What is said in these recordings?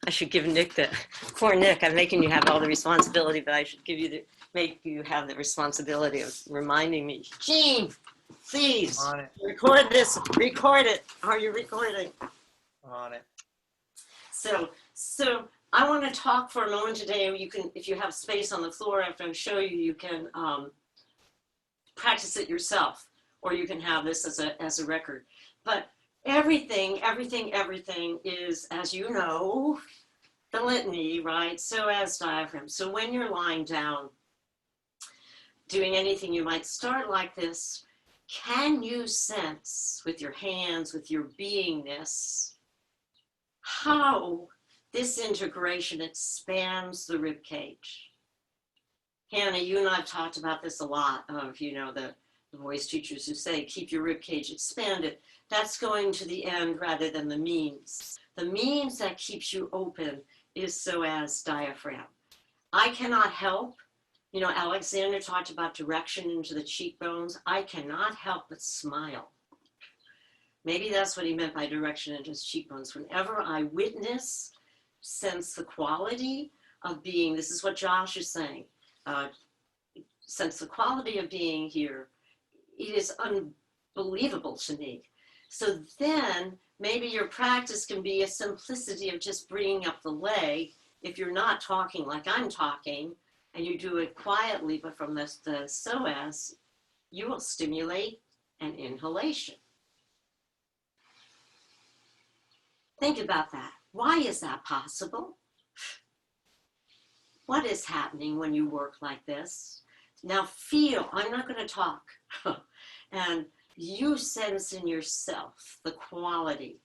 I should give Nick the, poor Nick, I'm making you have all the responsibility, but I should give you the, make you have the responsibility of reminding me. Gene, please, On it. record this, record it. Are you recording? On it. So I want to talk for a moment today. You can, if you have space on the floor after I show you, you can practice it yourself, or you can have this as a record. But everything is, as you know, the litany, right? So as diaphragm. So when you're lying down, doing anything, you might start like this. Can you sense with your hands, with your beingness, how this integration expands the rib cage? Hannah, you and I have talked about this a lot of, you know, the voice teachers who say, keep your rib cage expanded. That's going to the end rather than the means. The means that keeps you open is psoas diaphragm. I cannot help, you know, Alexander talked about direction into the cheekbones. I cannot help but smile. Maybe that's what he meant by direction into his cheekbones. Whenever I witness, sense the quality of being, this is what Josh is saying, sense the quality of being here, it is unbelievable to me. So then maybe your practice can be a simplicity of just bringing up the leg. If you're not talking like I'm talking and you do it quietly, but from the psoas, you will stimulate an inhalation. Think about that. Why is that possible? What is happening when you work like this? Now feel, I'm not going to talk. And you sense in yourself the quality.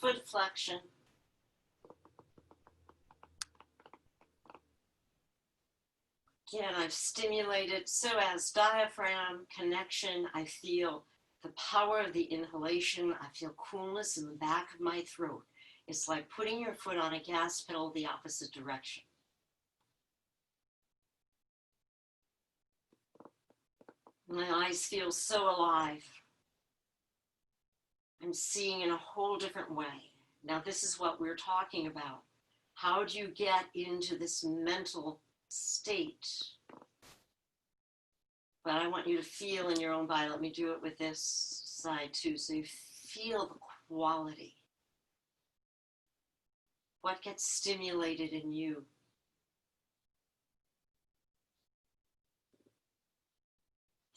Foot flexion. Again, I've stimulated psoas diaphragm connection. I feel the power of the inhalation. I feel coolness in the back of my throat. It's like putting your foot on a gas pedal the opposite direction. My eyes feel so alive. I'm seeing in a whole different way. Now, this is what we're talking about. How do you get into this mental state? But I want you to feel in your own body. Let me do it with this side too. So you feel the quality. What gets stimulated in you?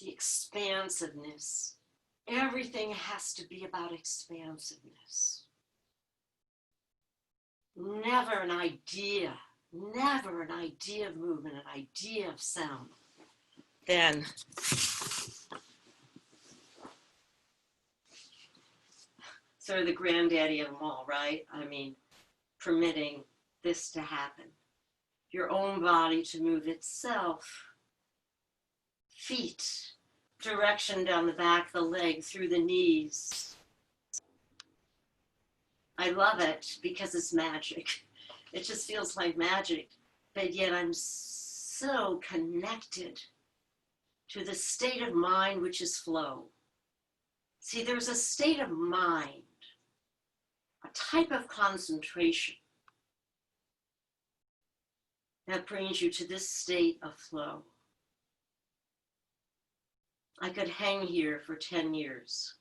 The expansiveness. Everything has to be about expansiveness. Never an idea of movement, an idea of sound. Then sort of the granddaddy of them all, right? I mean, permitting this to happen. Your own body to move itself. Feet, direction down the back of the leg, through the knees. I love it because it's magic. It just feels like magic, but yet I'm so connected to the state of mind, which is flow. See, there's a state of mind, a type of concentration that brings you to this state of flow. I could hang here for 10 years.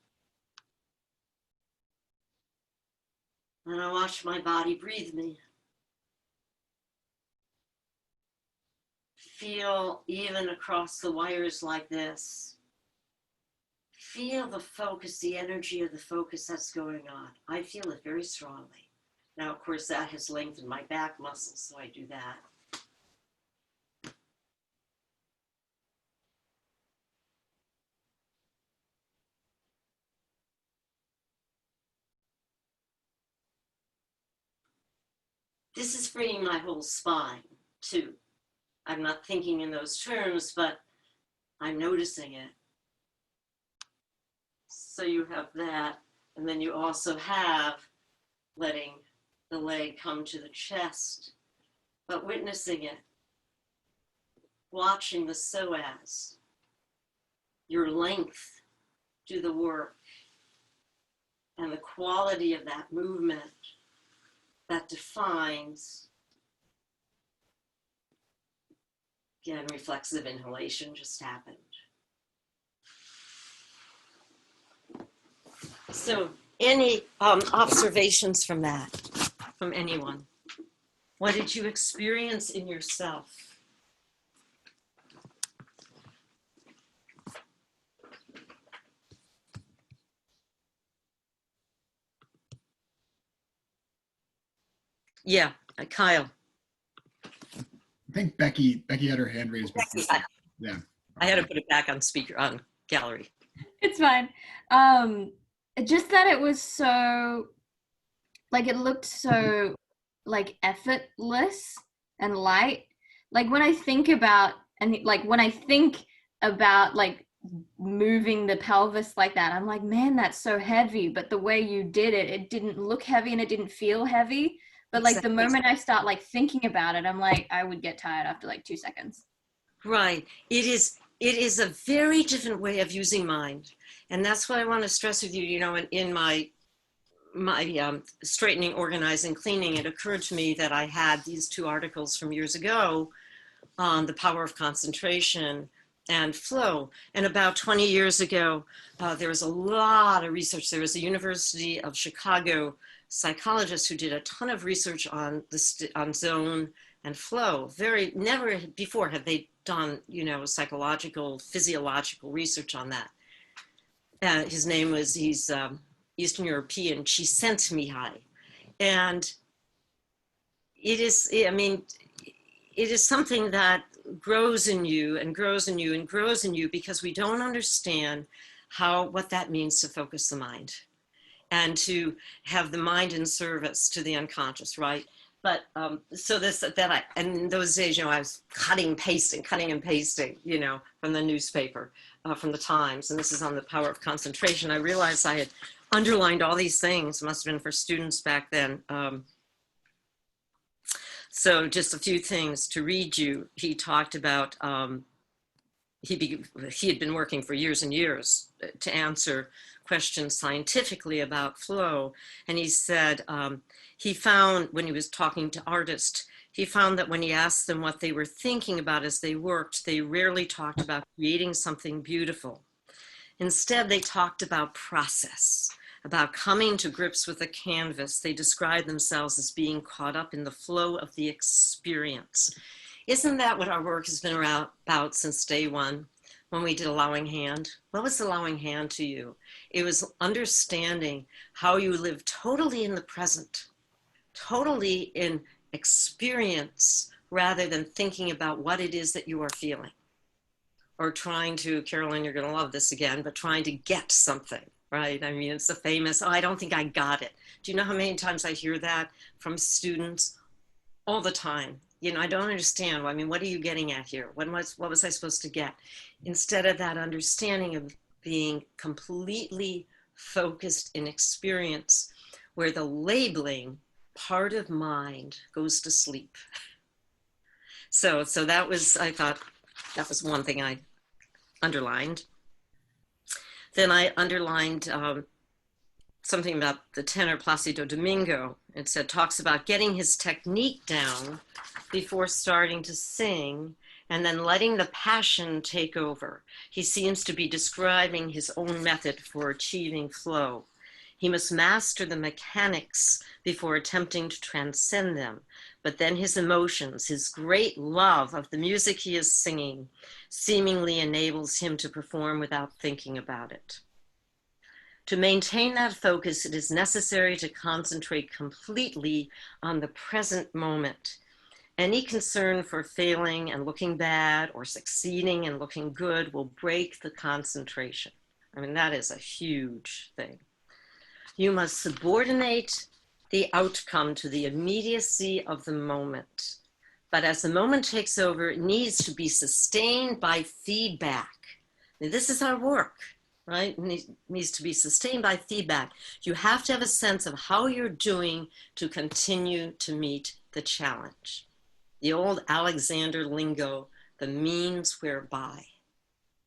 And I watch my body breathe me. Feel even across the wires like this. Feel the focus, the energy of the focus that's going on. I feel it very strongly. Now, of course, that has lengthened my back muscles, so I do that. this is freeing my whole spine too. I'm not thinking in those terms, but I'm noticing it. So you have that, and then you also have letting the leg come to the chest, but witnessing it, watching the psoas, your length do the work, and the quality of that movement that defines, again, reflexive inhalation just happened. So any observations from that, from anyone? What did you experience in yourself? Yeah, Kyle. I think Becky had her hand raised before. Yeah. I had to put it back on speaker, on gallery. It's fine. Just that it was so, like, it looked so, like, effortless and light. Like, when I think about, like, moving the pelvis like that, I'm like, man, that's so heavy. But the way you did it, it didn't look heavy and it didn't feel heavy. But like the moment I start like thinking about it, I'm like, I would get tired after like 2 seconds. Right. It is a very different way of using mind. And that's what I want to stress with you, you know, in my straightening, organizing, cleaning, it occurred to me that I had these 2 articles from years ago on the power of concentration and flow. And about 20 years ago, there was a lot of research. There was a University of Chicago psychologist who did a ton of research on on zone and flow. Never before had they done, you know, psychological, physiological research on that. His name was, he's Eastern European, Csikszentmihalyi. And it is, I mean, it is something that grows in you and grows in you and grows in you because we don't understand what that means to focus the mind and to have the mind in service to the unconscious, right? But so and in those days, you know, I was cutting and pasting, you know, from the newspaper, from the Times, and this is on the power of concentration. I realized I had underlined all these things, must have been for students back then. So just a few things to read you. He talked about, he had been working for years and years to answer questions scientifically about flow. And he said he found, when he was talking to artists, he found that when he asked them what they were thinking about as they worked, they rarely talked about creating something beautiful. Instead, they talked about process, about coming to grips with a canvas. They described themselves as being caught up in the flow of the experience. Isn't that what our work has been about since day one, when we did Allowing Hand? What was Allowing Hand to you? It was understanding how you live totally in the present, totally in experience, rather than thinking about what it is that you are feeling. Or trying to, Carolyn, you're gonna love this again, but trying to get something, right? I mean, it's the famous, oh, I don't think I got it. Do you know how many times I hear that from students? All the time. You know, I don't understand. I mean, what are you getting at here? What was I supposed to get? Instead of that understanding of being completely focused in experience, where the labeling part of mind goes to sleep. So that was, I thought, that was one thing I underlined. Then I underlined something about the tenor Placido Domingo. It said, talks about getting his technique down before starting to sing and then letting the passion take over. He seems to be describing his own method for achieving flow. He must master the mechanics before attempting to transcend them. But then his emotions, his great love of the music he is singing, seemingly enables him to perform without thinking about it. To maintain that focus, it is necessary to concentrate completely on the present moment. Any concern for failing and looking bad or succeeding and looking good will break the concentration. I mean, that is a huge thing. You must subordinate the outcome, to the immediacy of the moment. But as the moment takes over, it needs to be sustained by feedback. Now, this is our work, right? It needs to be sustained by feedback. You have to have a sense of how you're doing to continue to meet the challenge. The old Alexander lingo, the means whereby,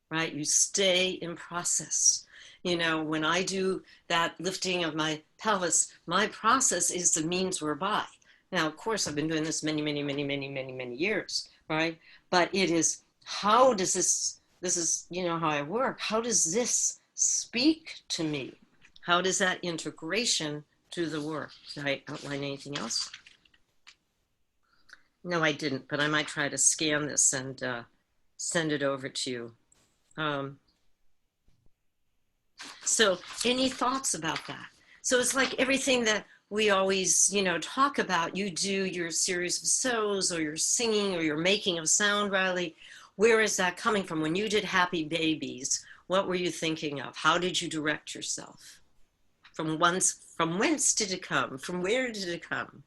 right? You stay in process. You know, when I do that lifting of my pelvis, my process is the means whereby. Now, of course, I've been doing this many years, right? But it is, how does this is, you know, how I work. How does this speak to me? How does that integration do the work? Did I outline anything else? No, I didn't, but I might try to scan this and send it over to you. So any thoughts about that? So it's like everything that we always, you know, talk about. You do your series of sows, or your singing, or your making of sound, Riley. Where is that coming from? When you did Happy Babies, what were you thinking of? How did you direct yourself? From whence did it come? From where did it come?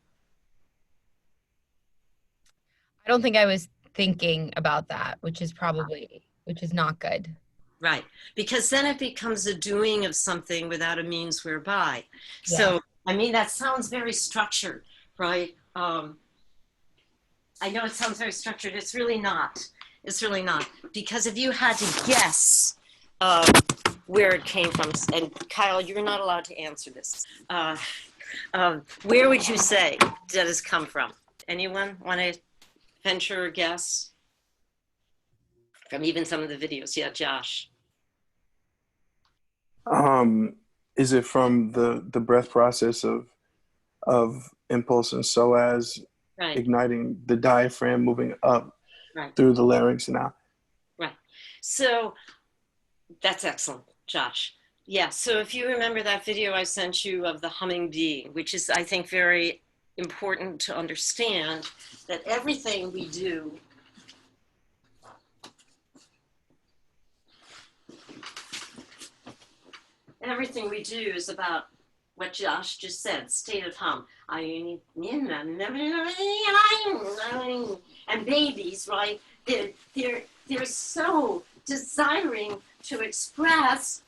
I don't think I was thinking about that, which is not good. Right, because then it becomes a doing of something without a means whereby. Yeah. So, I mean, that sounds very structured, right? I know it sounds very structured. It's really not. It's really not. Because if you had to guess where it came from, and Kyle, you're not allowed to answer this, where would you say that has come from? Anyone want to venture a guess? From even some of the videos. Yeah, Josh. Is it from the breath process of impulse and psoas, Right. igniting the diaphragm, moving up Right. through the larynx and out? Right. So that's excellent, Josh. Yeah. So if you remember that video I sent you of the humming bee, which is, I think, very important to understand that everything we do is about what Josh just said, state of hum. And babies, right? They're so desiring to express.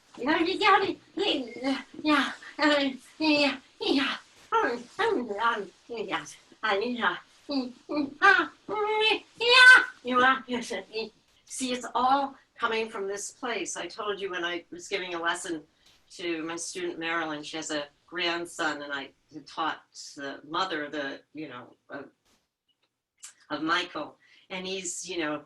See, it's all coming from this place. I told you when I was giving a lesson to my student Marilyn, she has a grandson, and I taught the mother of Michael, and he's 2,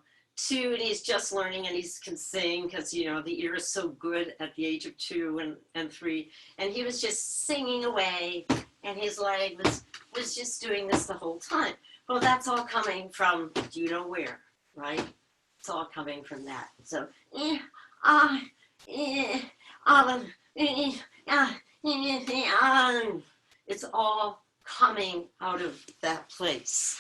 and he's just learning, and he can sing because the ear is so good at the age of 2 and 3, and he was just singing away, and his leg was just doing this the whole time. Well, that's all coming from, do you know where, right? It's all coming from that. So it's all coming out of that place.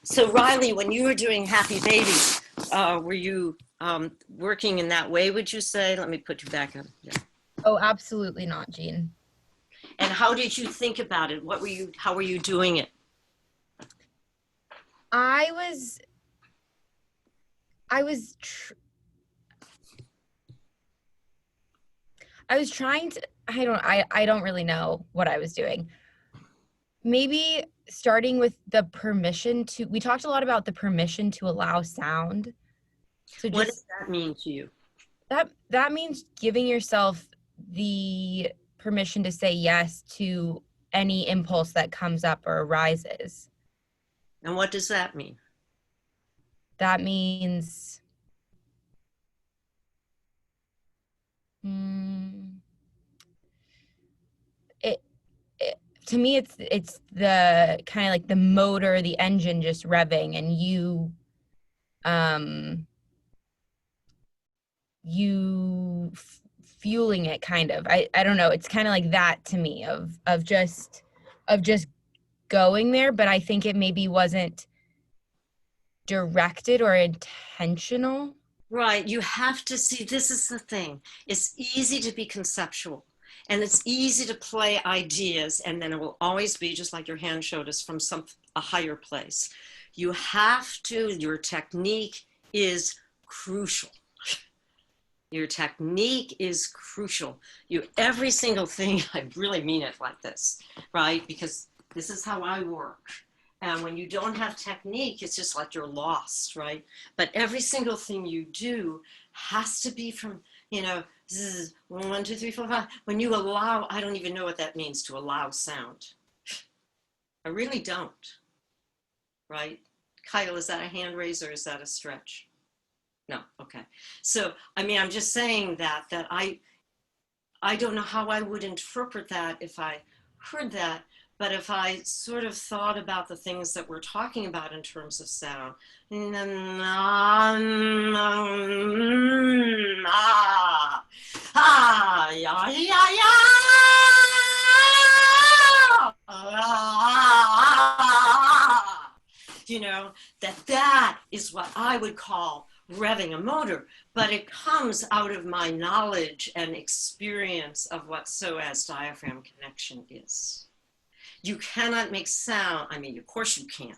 So Riley, when you were doing Happy Babies, were you working in that way, would you say? Let me put you back on. Yeah. Oh, absolutely not, Jean. And how did you think about it? How were you doing it? I was trying to, I don't really know what I was doing. Maybe starting with the permission to, we talked a lot about the permission to allow sound. So what does that mean to you? That means giving yourself the permission to say yes to any impulse that comes up or arises. And what does that mean? That means to me, it's the kind of like the motor, the engine just revving, and you fueling it, kind of. I don't know. It's kind of like that to me of just going there, but I think it maybe wasn't directed or intentional. Right. You have to see, this is the thing. It's easy to be conceptual. And it's easy to play ideas, and then it will always be, just like your hand showed us, from a higher place. You have to, your technique is crucial. Your technique is crucial. Every single thing, I really mean it like this, right? Because this is how I work. And when you don't have technique, it's just like you're lost, right? But every single thing you do has to be from, this is 1, 2, 3, 4, 5. When you allow, I don't even know what that means, to allow sound. I really don't, right? Kyle, is that a hand raise or is that a stretch? No, okay. So, I mean, I'm just saying that I don't know how I would interpret that if I heard that, but if I sort of thought about the things that we're talking about in terms of sound, that is what I would call revving a motor, but it comes out of my knowledge and experience of what psoas diaphragm connection is. You cannot make sound. I mean, of course you can.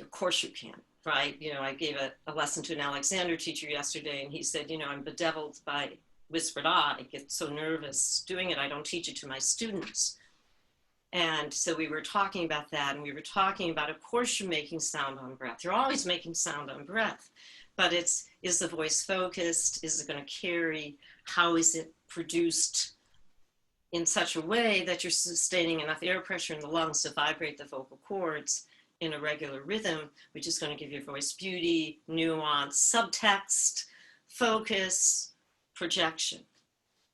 Of course you can, right? I gave a lesson to an Alexander teacher yesterday, and he said, I'm bedeviled by whispered ah. I get so nervous doing it. I don't teach it to my students. And so we were talking about that, and we were talking about, of course, you're making sound on breath. You're always making sound on breath, but is the voice focused? Is it going to carry? How is it produced in such a way that you're sustaining enough air pressure in the lungs to vibrate the vocal cords in a regular rhythm, which is going to give your voice beauty, nuance, subtext, focus, projection.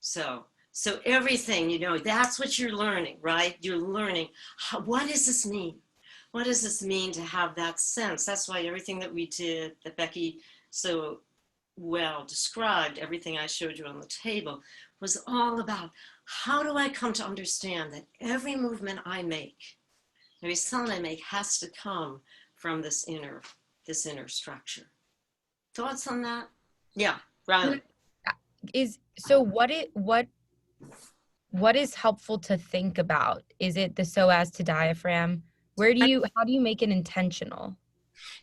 So everything, that's what you're learning, right? You're learning, what does this mean? What does this mean to have that sense? That's why everything that we did, that Becky so well described, everything I showed you on the table, was all about, how do I come to understand that every movement I make, every sound I make, has to come from this inner structure. Thoughts on that? Yeah, Riley. What is helpful to think about? Is it the psoas to diaphragm? How do you make it intentional?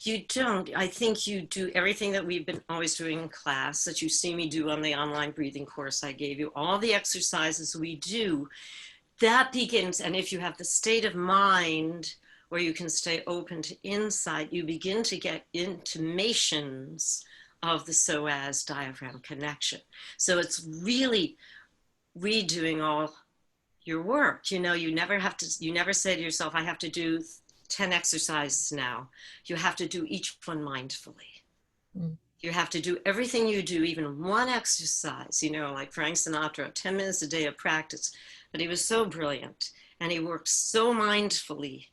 You don't. I think you do everything that we've been always doing in class, that you see me do on the online breathing course I gave you, all the exercises we do, that begins, and if you have the state of mind where you can stay open to insight, you begin to get intimations of the psoas diaphragm connection. So it's really redoing all your work. You never say to yourself, I have to do 10 exercises now. You have to do each one mindfully. You have to do everything you do, even one exercise, like Frank Sinatra, 10 minutes a day of practice. But he was so brilliant, and he worked so mindfully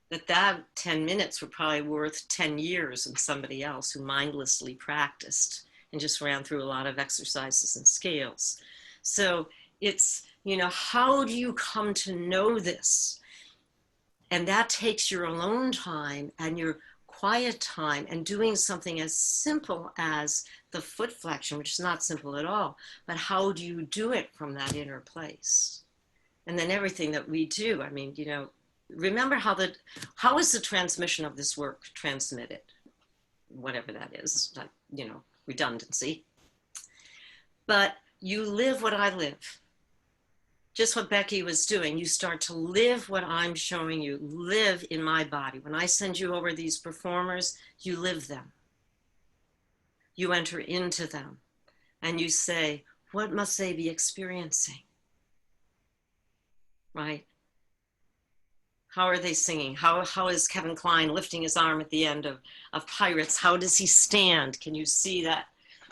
that 10 minutes were probably worth 10 years in somebody else who mindlessly practiced and just ran through a lot of exercises and scales. So it's, how do you come to know this? And that takes your alone time and your quiet time and doing something as simple as the foot flexion, which is not simple at all, but how do you do it from that inner place? And then everything that we do, I mean, remember how is the transmission of this work transmitted? Whatever that is, like, redundancy. But you live what I live. Just what Becky was doing. You start to live what I'm showing you, live in my body. When I send you over these performers, you live them. You enter into them and you say, what must they be experiencing? Right? How are they singing? How is Kevin Kline lifting his arm at the end of Pirates? How does he stand? Can you see that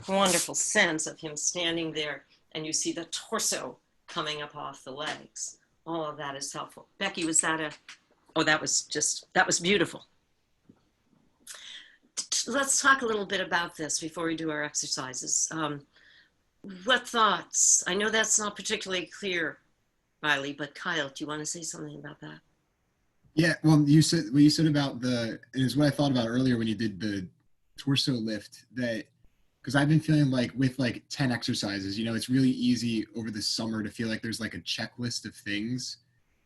wonderful sense of him standing there, and you see the torso coming up off the legs? All of that is helpful. Becky, that was beautiful. Let's talk a little bit about this before we do our exercises. What thoughts? I know that's not particularly clear, Riley, but Kyle, do you want to say something about that? Yeah, well, what you said about it is what I thought about earlier when you did the torso lift, that because I've been feeling like with like 10 exercises, you know, it's really easy over the summer to feel like there's like a checklist of things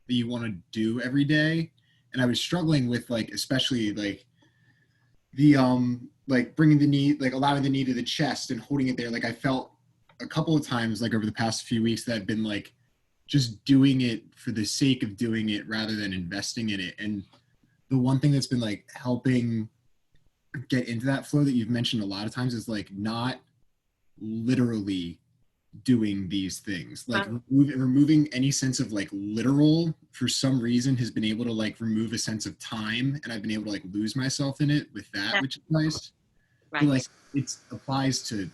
that you want to do every day. And I was struggling with like, especially like bringing the knee, like allowing the knee to the chest and holding it there. Like I felt a couple of times like over the past few weeks that I've been like just doing it for the sake of doing it rather than investing in it. And the one thing that's been like helping get into that flow that you've mentioned a lot of times is like not literally doing these things, like removing any sense of like literal for some reason has been able to like remove a sense of time, and I've been able to like lose myself in it with that, which is nice. Right. But like it applies to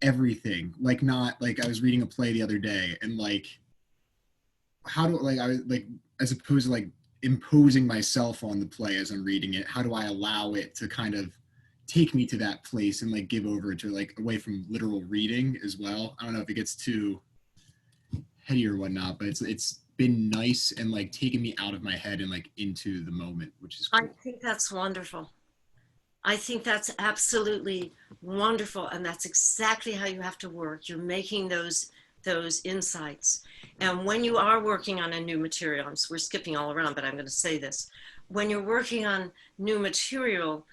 everything. Like not like I was reading a play the other day and like how do like I was like as opposed to like imposing myself on the play as I'm reading it, how do I allow it to kind of take me to that place and like give over to like away from literal reading as well. I don't know if it gets too heady or whatnot, but it's been nice and like taking me out of my head and like into the moment, which is cool. I think that's wonderful. I think that's absolutely wonderful, and that's exactly how you have to work. You're making those insights. And when you are working on a new material, we're skipping all around, but I'm going to say this. When you're working on new material,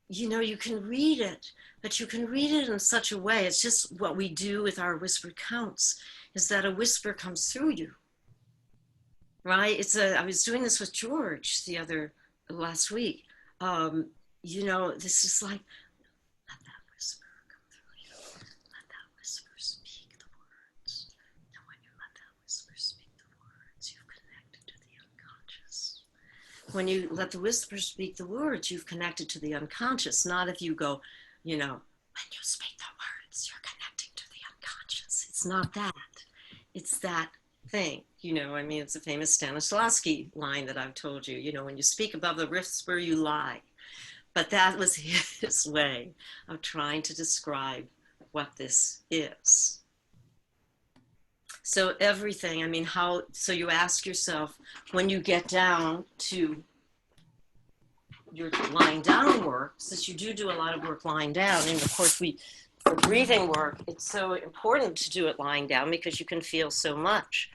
you know, you can read it, but you can read it in such a way. It's just what we do with our whisper counts, is that a whisper comes through you, right? I was doing this with George last week. You know, this is like, let that whisper come through you. Let that whisper speak the words. And when you let that whisper speak the words, you've connected to the unconscious. When you let the whisper speak the words, you've connected to the unconscious. Not if you go, you know, when you speak the words, you're connecting to the unconscious. It's not that. It's that thing. You know, I mean, it's a famous Stanislavski line that I've told you. You know, when you speak above the whisper, you lie. But that was his way of trying to describe what this is. So everything, I mean, so you ask yourself, when you get down to your lying down work, since you do a lot of work lying down, and of course for breathing work, it's so important to do it lying down because you can feel so much.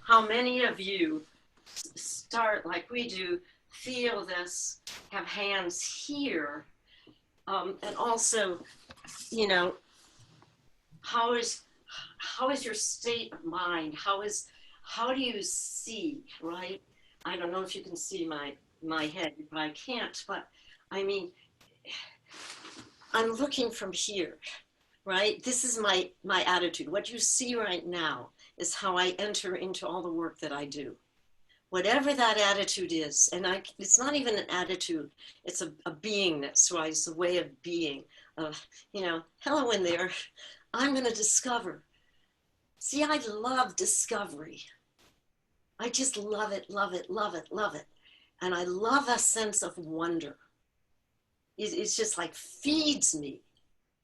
How many of you start like we do, feel this, have hands here, and also, you know, how is your state of mind? How do you see, right? I don't know if you can see my head, but I can't, but I mean, I'm looking from here, right? This is my attitude. What you see right now is how I enter into all the work that I do. Whatever that attitude is, and it's not even an attitude, it's a beingness, right? It's a way of being, you know, hello in there, I'm gonna discover. See, I love discovery. I just love it, love it, love it, love it. And I love a sense of wonder. It's just like feeds me.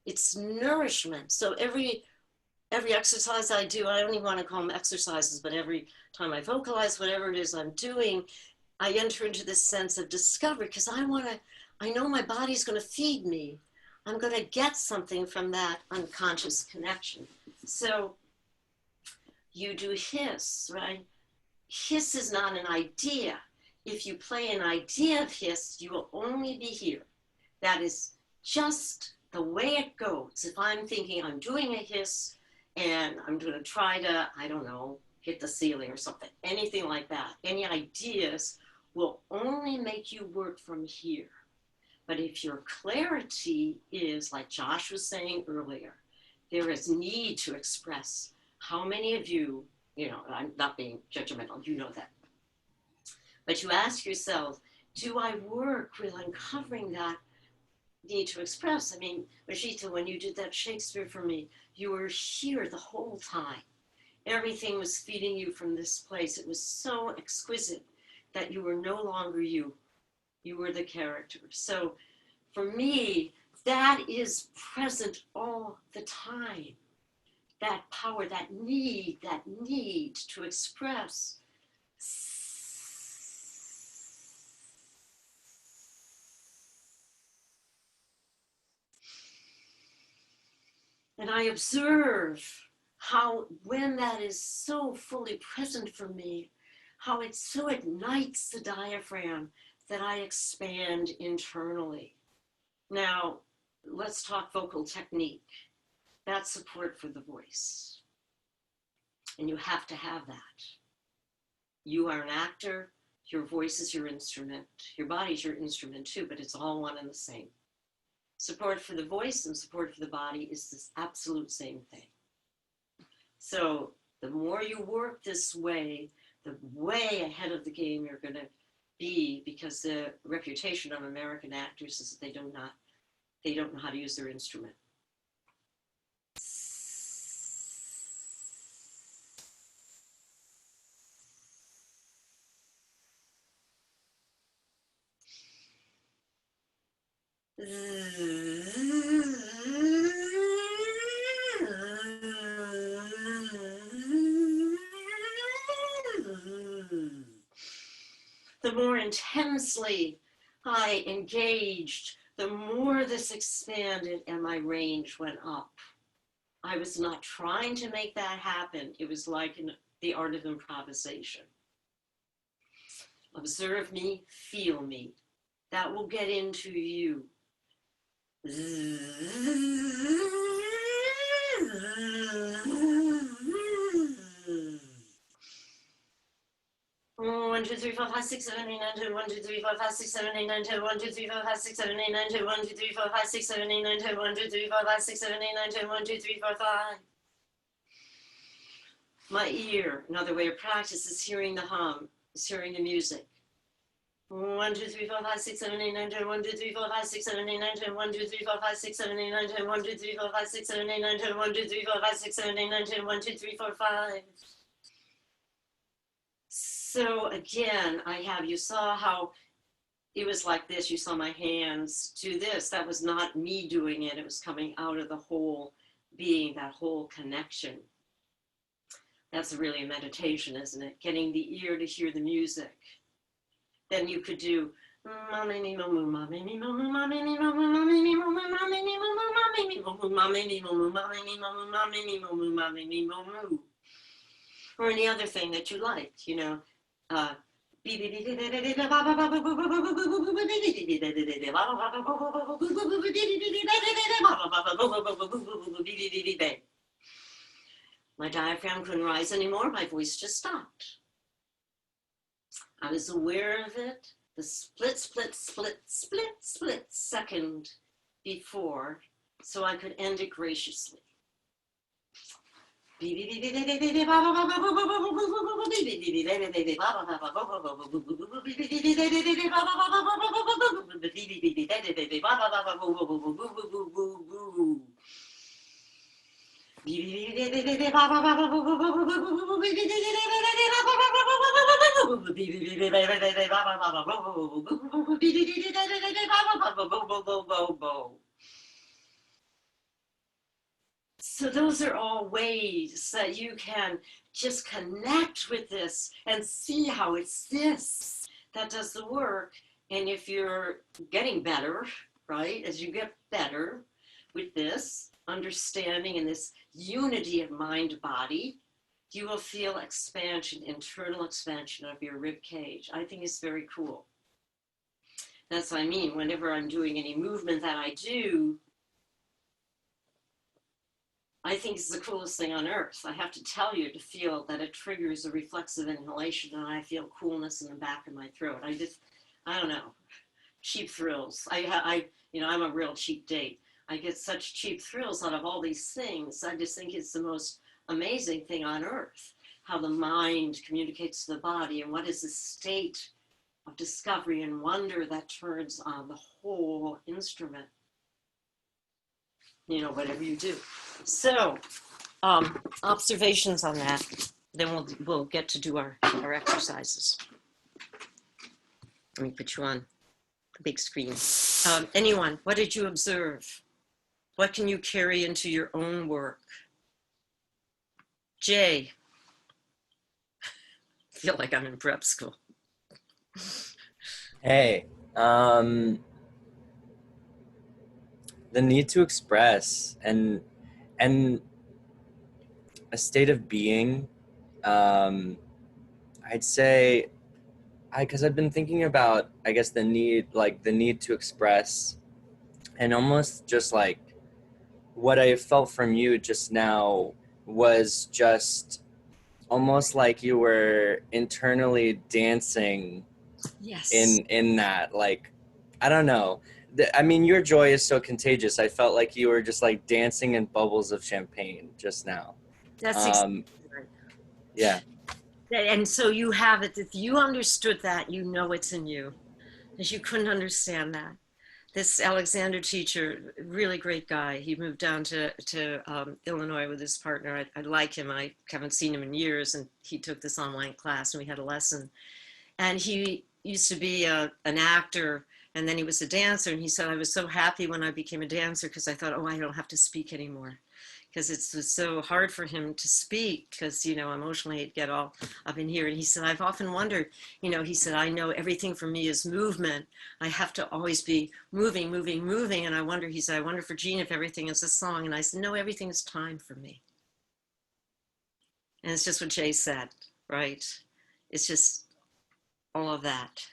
It's nourishment. So every exercise I do, I don't even want to call them exercises, but every time I vocalize whatever it is I'm doing, I enter into this sense of discovery because I know my body's going to feed me. I'm going to get something from that unconscious connection. So you do hiss, right? Hiss is not an idea. If you play an idea of hiss, you will only be here. That is just the way it goes. If I'm thinking I'm doing a hiss and I'm going to try to, I don't know, hit the ceiling or something, anything like that, any ideas will only make you work from here. But if your clarity is, like Josh was saying earlier, there is need to express. How many of you, you know, I'm not being judgmental, you know that. But you ask yourself, do I work with uncovering that need to express? I mean, Rajita, when you did that Shakespeare for me, you were here the whole time. Everything was feeding you from this place. It was so exquisite that you were no longer you. You were the character. So for me, that is present all the time. That power, that need to express. And I observe how, when that is so fully present for me, how it so ignites the diaphragm that I expand internally. Now, let's talk vocal technique. That's support for the voice. And you have to have that. You are an actor, your voice is your instrument, your body's your instrument too, but it's all one and the same. Support for the voice and support for the body is this absolute same thing. So the more you work this way, the way ahead of the game you're going to be, because the reputation of American actors is that they don't know how to use their instrument. The more intensely I engaged, the more this expanded and my range went up. I was not trying to make that happen. It was like in the art of improvisation. Observe me, feel me. That will get into you. 1, 2, 3, 4, 5, 6, 7, 8, 9, 10. 1, 2, 3, 4, 5, 6, 7, 8, 9, 10. 1, 2, 3, 4, 5, 6, 7, 8, 9, 10. 1, 2, 3, 4, 5, 6, 7, 8, 9, 10. 1, 2, 3, 4, 5, 6, 7, 8, 9, 10. 1, 2, 3, 4, 5. My ear, another way of practice, is hearing the hum, is hearing the music. 1, 2, 3, 4, 5, 6, 7, 8, 9, 10. 1, 2, 3, 4, 5, 6, 7, 8, 9, 10. 1, 2, 3, 4, 5, 6, 7, 8, 9, 10. 1, 2, 3, 4, 5, 6, 7, 8, 9, 10. 1, 2, 3, 4, 5, 6, 7, 8, 9, 10. 1, 2, 3, 4, 5. So again, you saw how it was like this. You saw my hands do this. That was not me doing it. It was coming out of the whole being, that whole connection. That's really a meditation, isn't it? Getting the ear to hear the music. Then you could do or any other thing that you liked, you know. My diaphragm couldn't rise anymore. My voice just stopped. I was aware of it, the split second before, so I could end it graciously. So those are all ways that you can just connect with this and see how it's this that does the work. And if you're getting better, right, as you get better with this understanding and this unity of mind body, you will feel expansion, internal expansion of your rib cage. I think it's very cool. That's what I mean. Whenever I'm doing any movement that I do, I think it's the coolest thing on earth. I have to tell you to feel that it triggers a reflexive inhalation and I feel coolness in the back of my throat. I don't know, cheap thrills. I'm a real cheap date. I get such cheap thrills out of all these things. I just think it's the most amazing thing on earth, how the mind communicates to the body and what is the state of discovery and wonder that turns on the whole instrument. You know, whatever you do. So, observations on that. Then we'll get to do our exercises. Let me put you on the big screen. Anyone, what did you observe? What can you carry into your own work? Jay. I feel like I'm in prep school. Hey, the need to express and and a state of being. I'd say, because I've been thinking about, I guess, the need to express, and almost just like what I felt from you just now was just almost like you were internally dancing Yes. in that, like, I don't know. I mean, your joy is so contagious. I felt like you were just like dancing in bubbles of champagne just now. That's exactly right. Yeah. And so you have it. If you understood that, you know it's in you. Because you couldn't understand that. This Alexander teacher, really great guy. He moved down to Illinois with his partner. I like him. I haven't seen him in years, and he took this online class, and we had a lesson. And he used to be an actor, and then he was a dancer. And he said, I was so happy when I became a dancer because I thought, oh, I don't have to speak anymore. Because it was so hard for him to speak because, you know, emotionally he'd get all up in here. And he said, I've often wondered, you know, he said, I know everything for me is movement. I have to always be moving, moving, moving. And I wonder, he said, I wonder for Jean if everything is a song. And I said, no, everything is time for me. And it's just what Jay said, right? It's just all of that.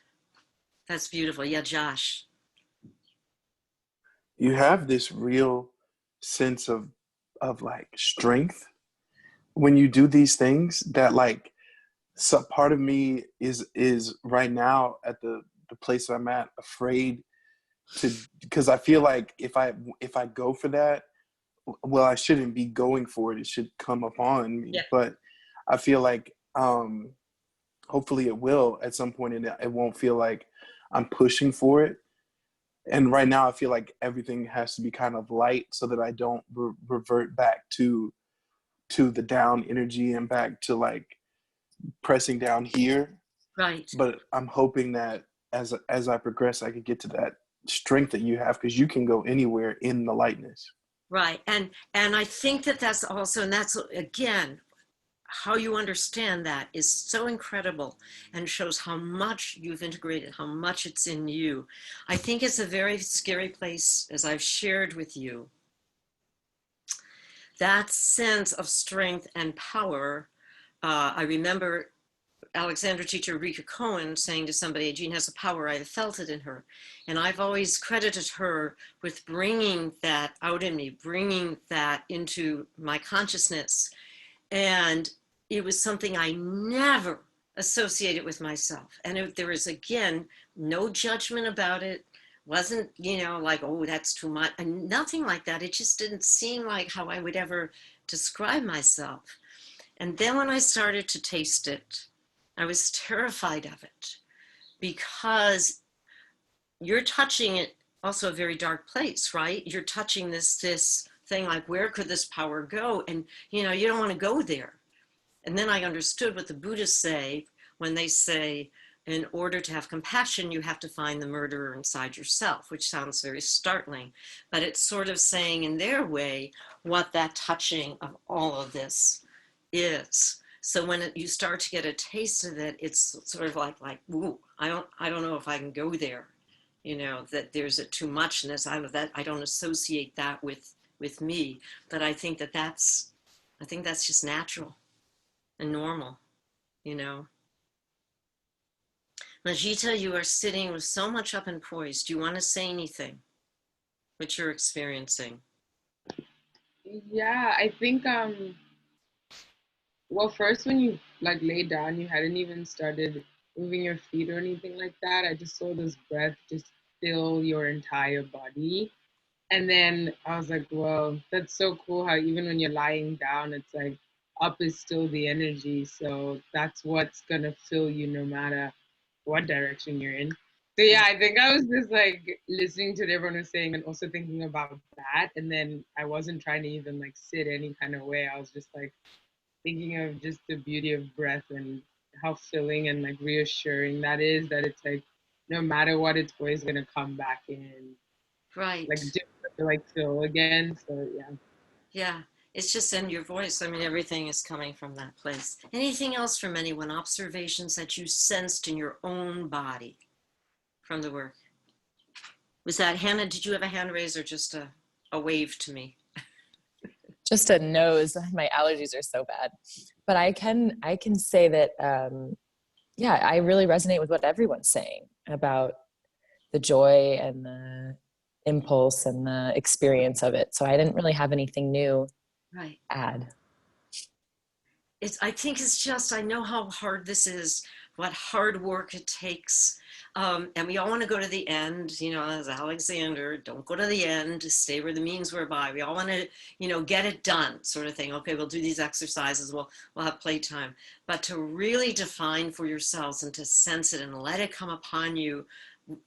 That's beautiful. Yeah, Josh. You have this real sense of like strength when you do these things that like some part of me is right now at the place I'm at, afraid to, because I feel like if I go for that, well, I shouldn't be going for it. It should come upon me. Yeah. But I feel like hopefully it will at some point, and it won't feel like I'm pushing for it. And right now I feel like everything has to be kind of light so that I don't revert back to the down energy and back to like pressing down here. Right. But I'm hoping that as I progress, I can get to that strength that you have, because you can go anywhere in the lightness. Right. And I think that that's also, and that's again, how you understand that is so incredible and shows how much you've integrated, how much it's in you. I think it's a very scary place, as I've shared with you. That sense of strength and power. I remember Alexandra teacher Rika Cohen saying to somebody, Jean has a power, I have felt it in her. And I've always credited her with bringing that out in me, bringing that into my consciousness. And it was something I never associated with myself. And there was, again, no judgment about it. Wasn't, you know, like, oh, that's too much. And nothing like that. It just didn't seem like how I would ever describe myself. And then when I started to taste it, I was terrified of it, because you're touching it, also a very dark place, right? You're touching this thing like, where could this power go? And, you know, you don't want to go there. And then I understood what the Buddhists say when they say, in order to have compassion, you have to find the murderer inside yourself, which sounds very startling, but it's sort of saying in their way what that touching of all of this is. So when you start to get a taste of it, it's sort of like, ooh, I don't know if I can go there. You know, that there's a too muchness. I don't associate that with me, but I think that's just natural and normal, you know. Majita, you are sitting with so much up and poised. Do you want to say anything? What you're experiencing? Yeah, I think well, first when you like laid down, you hadn't even started moving your feet or anything like that. I just saw this breath just fill your entire body. And then I was like, well, that's so cool how even when you're lying down, it's like up is still the energy. So that's what's gonna fill you no matter what direction you're in. So yeah, I think I was just like listening to what everyone was saying and also thinking about that. And then I wasn't trying to even like sit any kind of way. I was just like thinking of just the beauty of breath and how filling and like reassuring that is, that it's like no matter what, it's always gonna come back in, Right. like different to like fill again. So yeah. Yeah. It's just in your voice. I mean, everything is coming from that place. Anything else from anyone? Observations that you sensed in your own body from the work? Was that Hannah? Did you have a hand raise or just a wave to me? just a nose. My allergies are so bad, but I can say that, yeah, I really resonate with what everyone's saying about the joy and the impulse and the experience of it. So I didn't really have anything new Right. to add. I think it's just, I know how hard this is, what hard work it takes. And we all want to go to the end, you know, as Alexander, don't go to the end, stay where the means were by. We all want to, you know, get it done sort of thing. Okay, we'll do these exercises, we'll have playtime. But to really define for yourselves and to sense it and let it come upon you,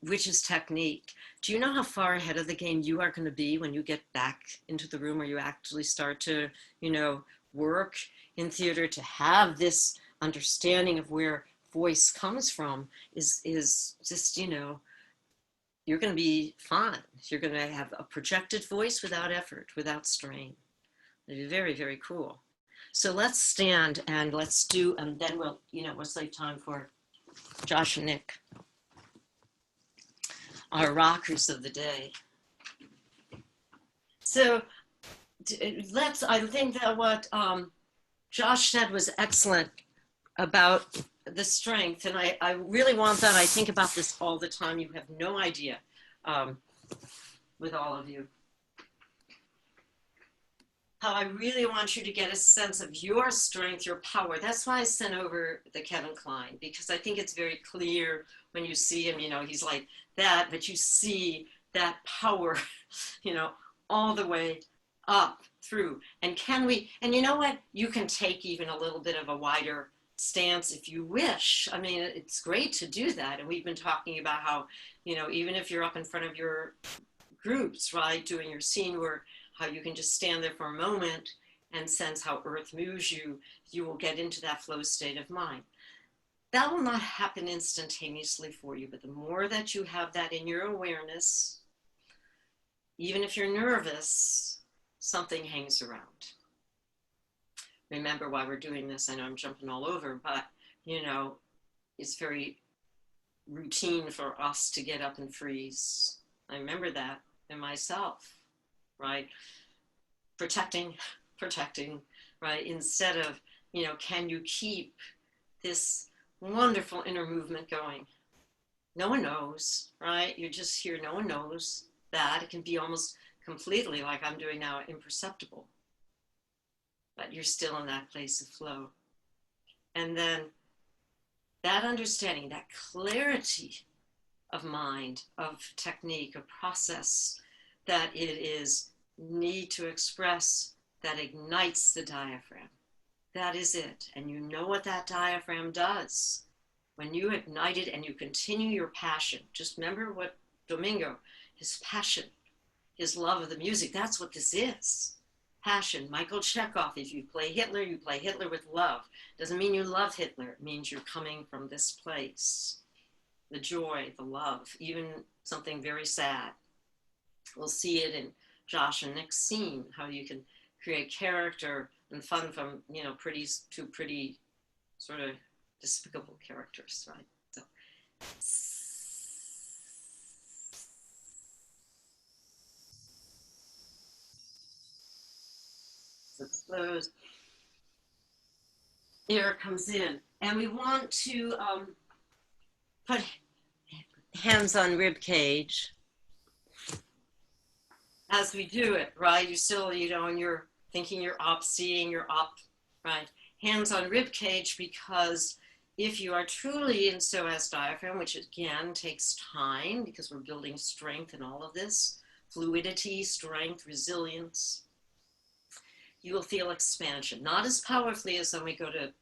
which is technique. Do you know how far ahead of the game you are going to be when you get back into the room where you actually start to, you know, work in theater? To have this understanding of where voice comes from is just, you know, you're going to be fine. You're going to have a projected voice without effort, without strain. It'll be very, very cool. So let's stand and let's do, and then we'll, you know, we'll save time for Josh and Nick, our rockers of the day. So I think that what Josh said was excellent about the strength. And I really want that. I think about this all the time. You have no idea with all of you. How I really want you to get a sense of your strength, your power. That's why I sent over the Kevin Kline, because I think it's very clear when you see him, you know, he's like that, but you see that power, you know, all the way up through. And can we, and you know what, you can take even a little bit of a wider stance if you wish. I mean, it's great to do that. And we've been talking about how, you know, even if you're up in front of your groups, right, doing your scene work, how you can just stand there for a moment and sense how earth moves you, you will get into that flow state of mind. That will not happen instantaneously for you, but the more that you have that in your awareness, even if you're nervous, something hangs around. Remember why we're doing this. I know I'm jumping all over, but you know, it's very routine for us to get up and freeze. I remember that in myself, right? Protecting, right? Instead of, you know, can you keep this wonderful inner movement going? No one knows, right? You're just here, no one knows that. It can be almost completely, like I'm doing now, imperceptible. But you're still in that place of flow. And then that understanding, that clarity of mind, of technique, of process, that it is need to express, that ignites the diaphragm. That is it. And you know what that diaphragm does. When you ignite it and you continue your passion, just remember what Domingo, his passion, his love of the music, that's what this is. Passion. Michael Chekhov, if you play Hitler, you play Hitler with love. Doesn't mean you love Hitler. It means you're coming from this place. The joy, the love, even something very sad. We'll see it in Josh and Nick's scene, how you can create character and fun from, you know, pretty sort of despicable characters, right? So. Let's close. Air comes in, and we want to put hands on rib cage as we do it, right? You're still, you know, and you're thinking you're up, seeing you're up, right? Hands on rib cage, because if you are truly in psoas diaphragm, which again takes time because we're building strength in all of this, fluidity, strength, resilience, you will feel expansion, not as powerfully as when we go to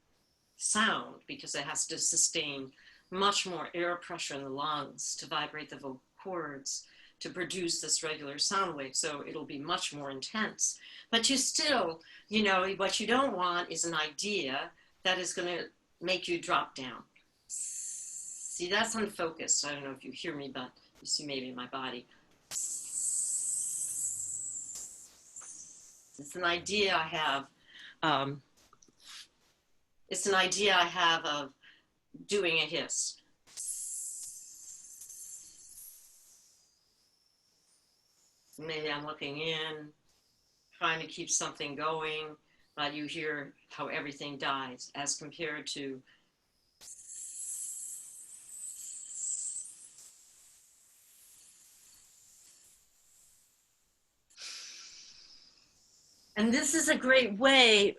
sound, because it has to sustain much more air pressure in the lungs to vibrate the vocal cords to produce this regular sound wave. So it'll be much more intense. But you still, you know, what you don't want is an idea that is going to make you drop down. See, that's unfocused. I don't know if you hear me, but you see maybe in my body. It's an idea I have. It's an idea I have of doing a hiss. Maybe I'm looking in. trying to keep something going, but you hear how everything dies as compared to and this is a great way,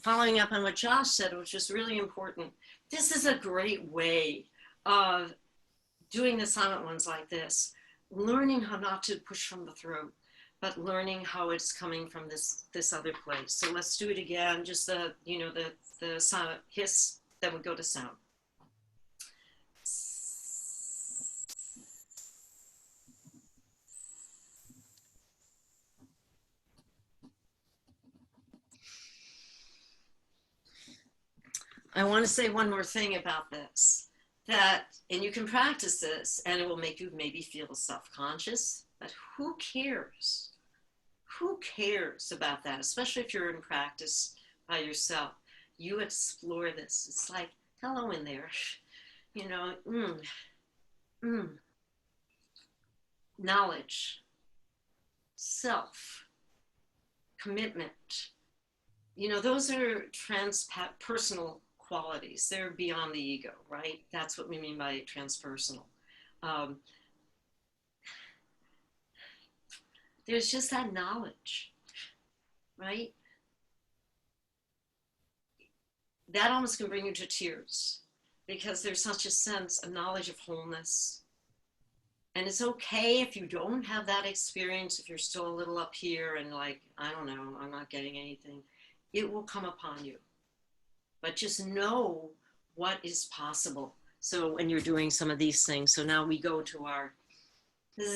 following up on what Josh said, which is really important. This is a great way of doing the silent ones like this, learning how not to push from the throat, but learning how it's coming from this other place. So let's do it again. Just the silent hiss, then we go to sound. I want to say one more thing about this, and you can practice this and it will make you maybe feel self-conscious, but who cares? Who cares about that? Especially if you're in practice by yourself. You explore this. It's like, hello in there, knowledge, self, commitment. Those are transpersonal qualities. They're beyond the ego, right? That's what we mean by transpersonal. There's just that knowledge, right? That almost can bring you to tears because there's such a sense, a knowledge of wholeness. And it's okay if you don't have that experience, if you're still a little up here and like, I don't know, I'm not getting anything. It will come upon you. But just know what is possible. So when you're doing some of these things, so now we go to our and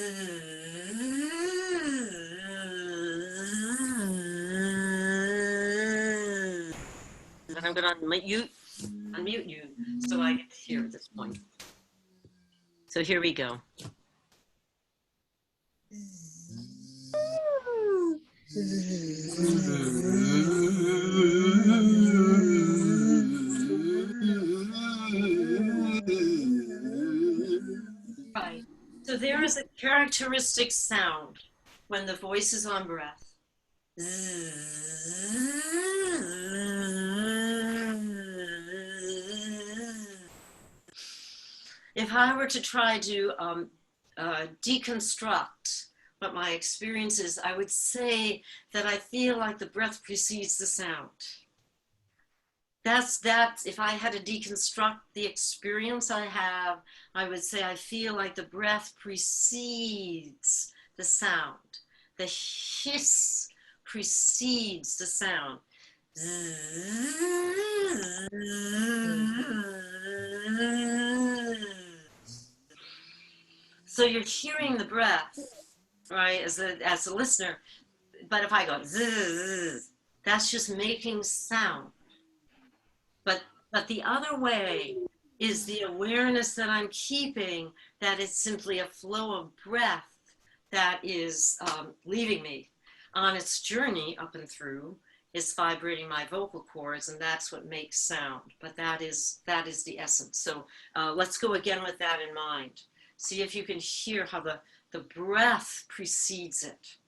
I'm going to unmute you so I get to hear at this point. So here we go. Right. So there is a characteristic sound when the voice is on breath. If I were to try to deconstruct what my experience is, I would say that I feel like the breath precedes the sound. That's if I had to deconstruct the experience I have, I would say I feel like the breath precedes the sound. The hiss precedes the sound. So you're hearing the breath, right, as a listener. But if I go, that's just making sound. But the other way is the awareness that I'm keeping, that it's simply a flow of breath that is leaving me on its journey up and through. Is vibrating my vocal cords, and that's what makes sound. But that is the essence. So let's go again with that in mind. See if you can hear how the breath precedes it.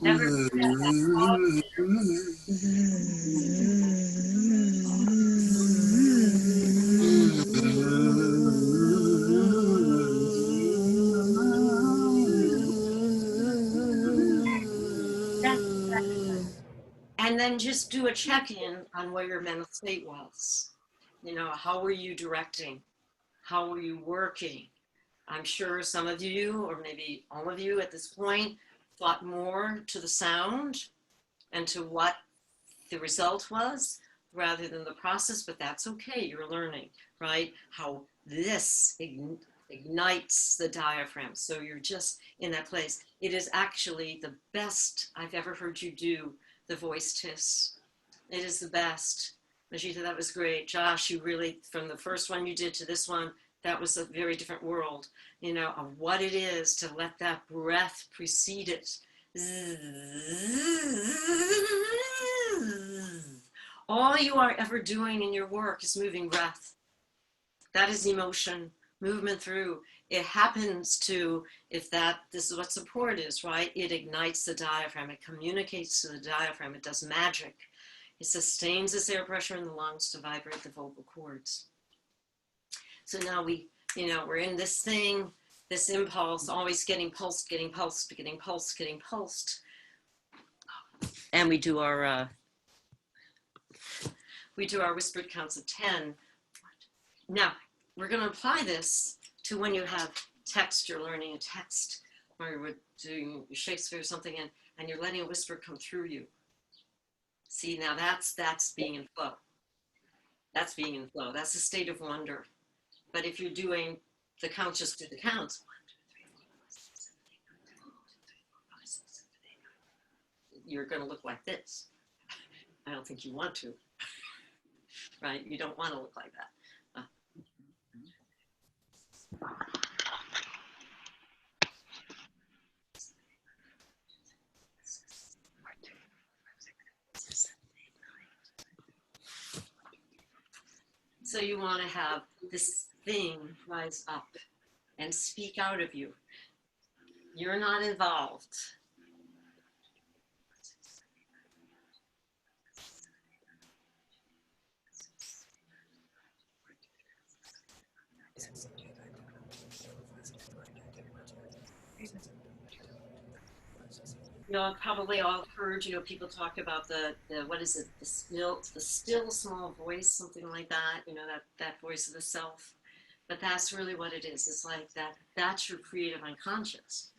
Never forget that pause there. And then just do a check-in on where your mental state was. How were you directing? How were you working? I'm sure some of you, or maybe all of you at this point, thought more to the sound and to what the result was rather than the process, but that's okay, you're learning, right? How this ignites the diaphragm. So you're just in that place. It is actually the best I've ever heard you do the voiced hiss. It is the best. Majita, that was great. Josh, you really, from the first one you did to this one, that was a very different world, of what it is to let that breath precede it. All you are ever doing in your work is moving breath. That is emotion, movement through. It happens to, if that, this is what support is, right? It ignites the diaphragm. It communicates to the diaphragm. It does magic. It sustains this air pressure in the lungs to vibrate the vocal cords. So now we're in this thing, this impulse, always getting pulsed, getting pulsed, getting pulsed, getting pulsed. And we do our whispered counts of 10. Now, we're going to apply this to when you have text, you're learning a text, or you're doing Shakespeare or something, and you're letting a whisper come through you. See, now that's being in flow. That's being in flow. That's a state of wonder. But if you're doing the counts, just do the counts. 1, 2, 3, 4, 5, 6, 7, 8, 9. You're going to look like this. I don't think you want to. Right? You don't want to look like that. So you want to have this thing rise up and speak out of you. You're not involved. I've probably all heard, people talk about the what is it, the still small voice, something like that, that voice of the self. But that's really what it is. It's like that's your creative unconscious.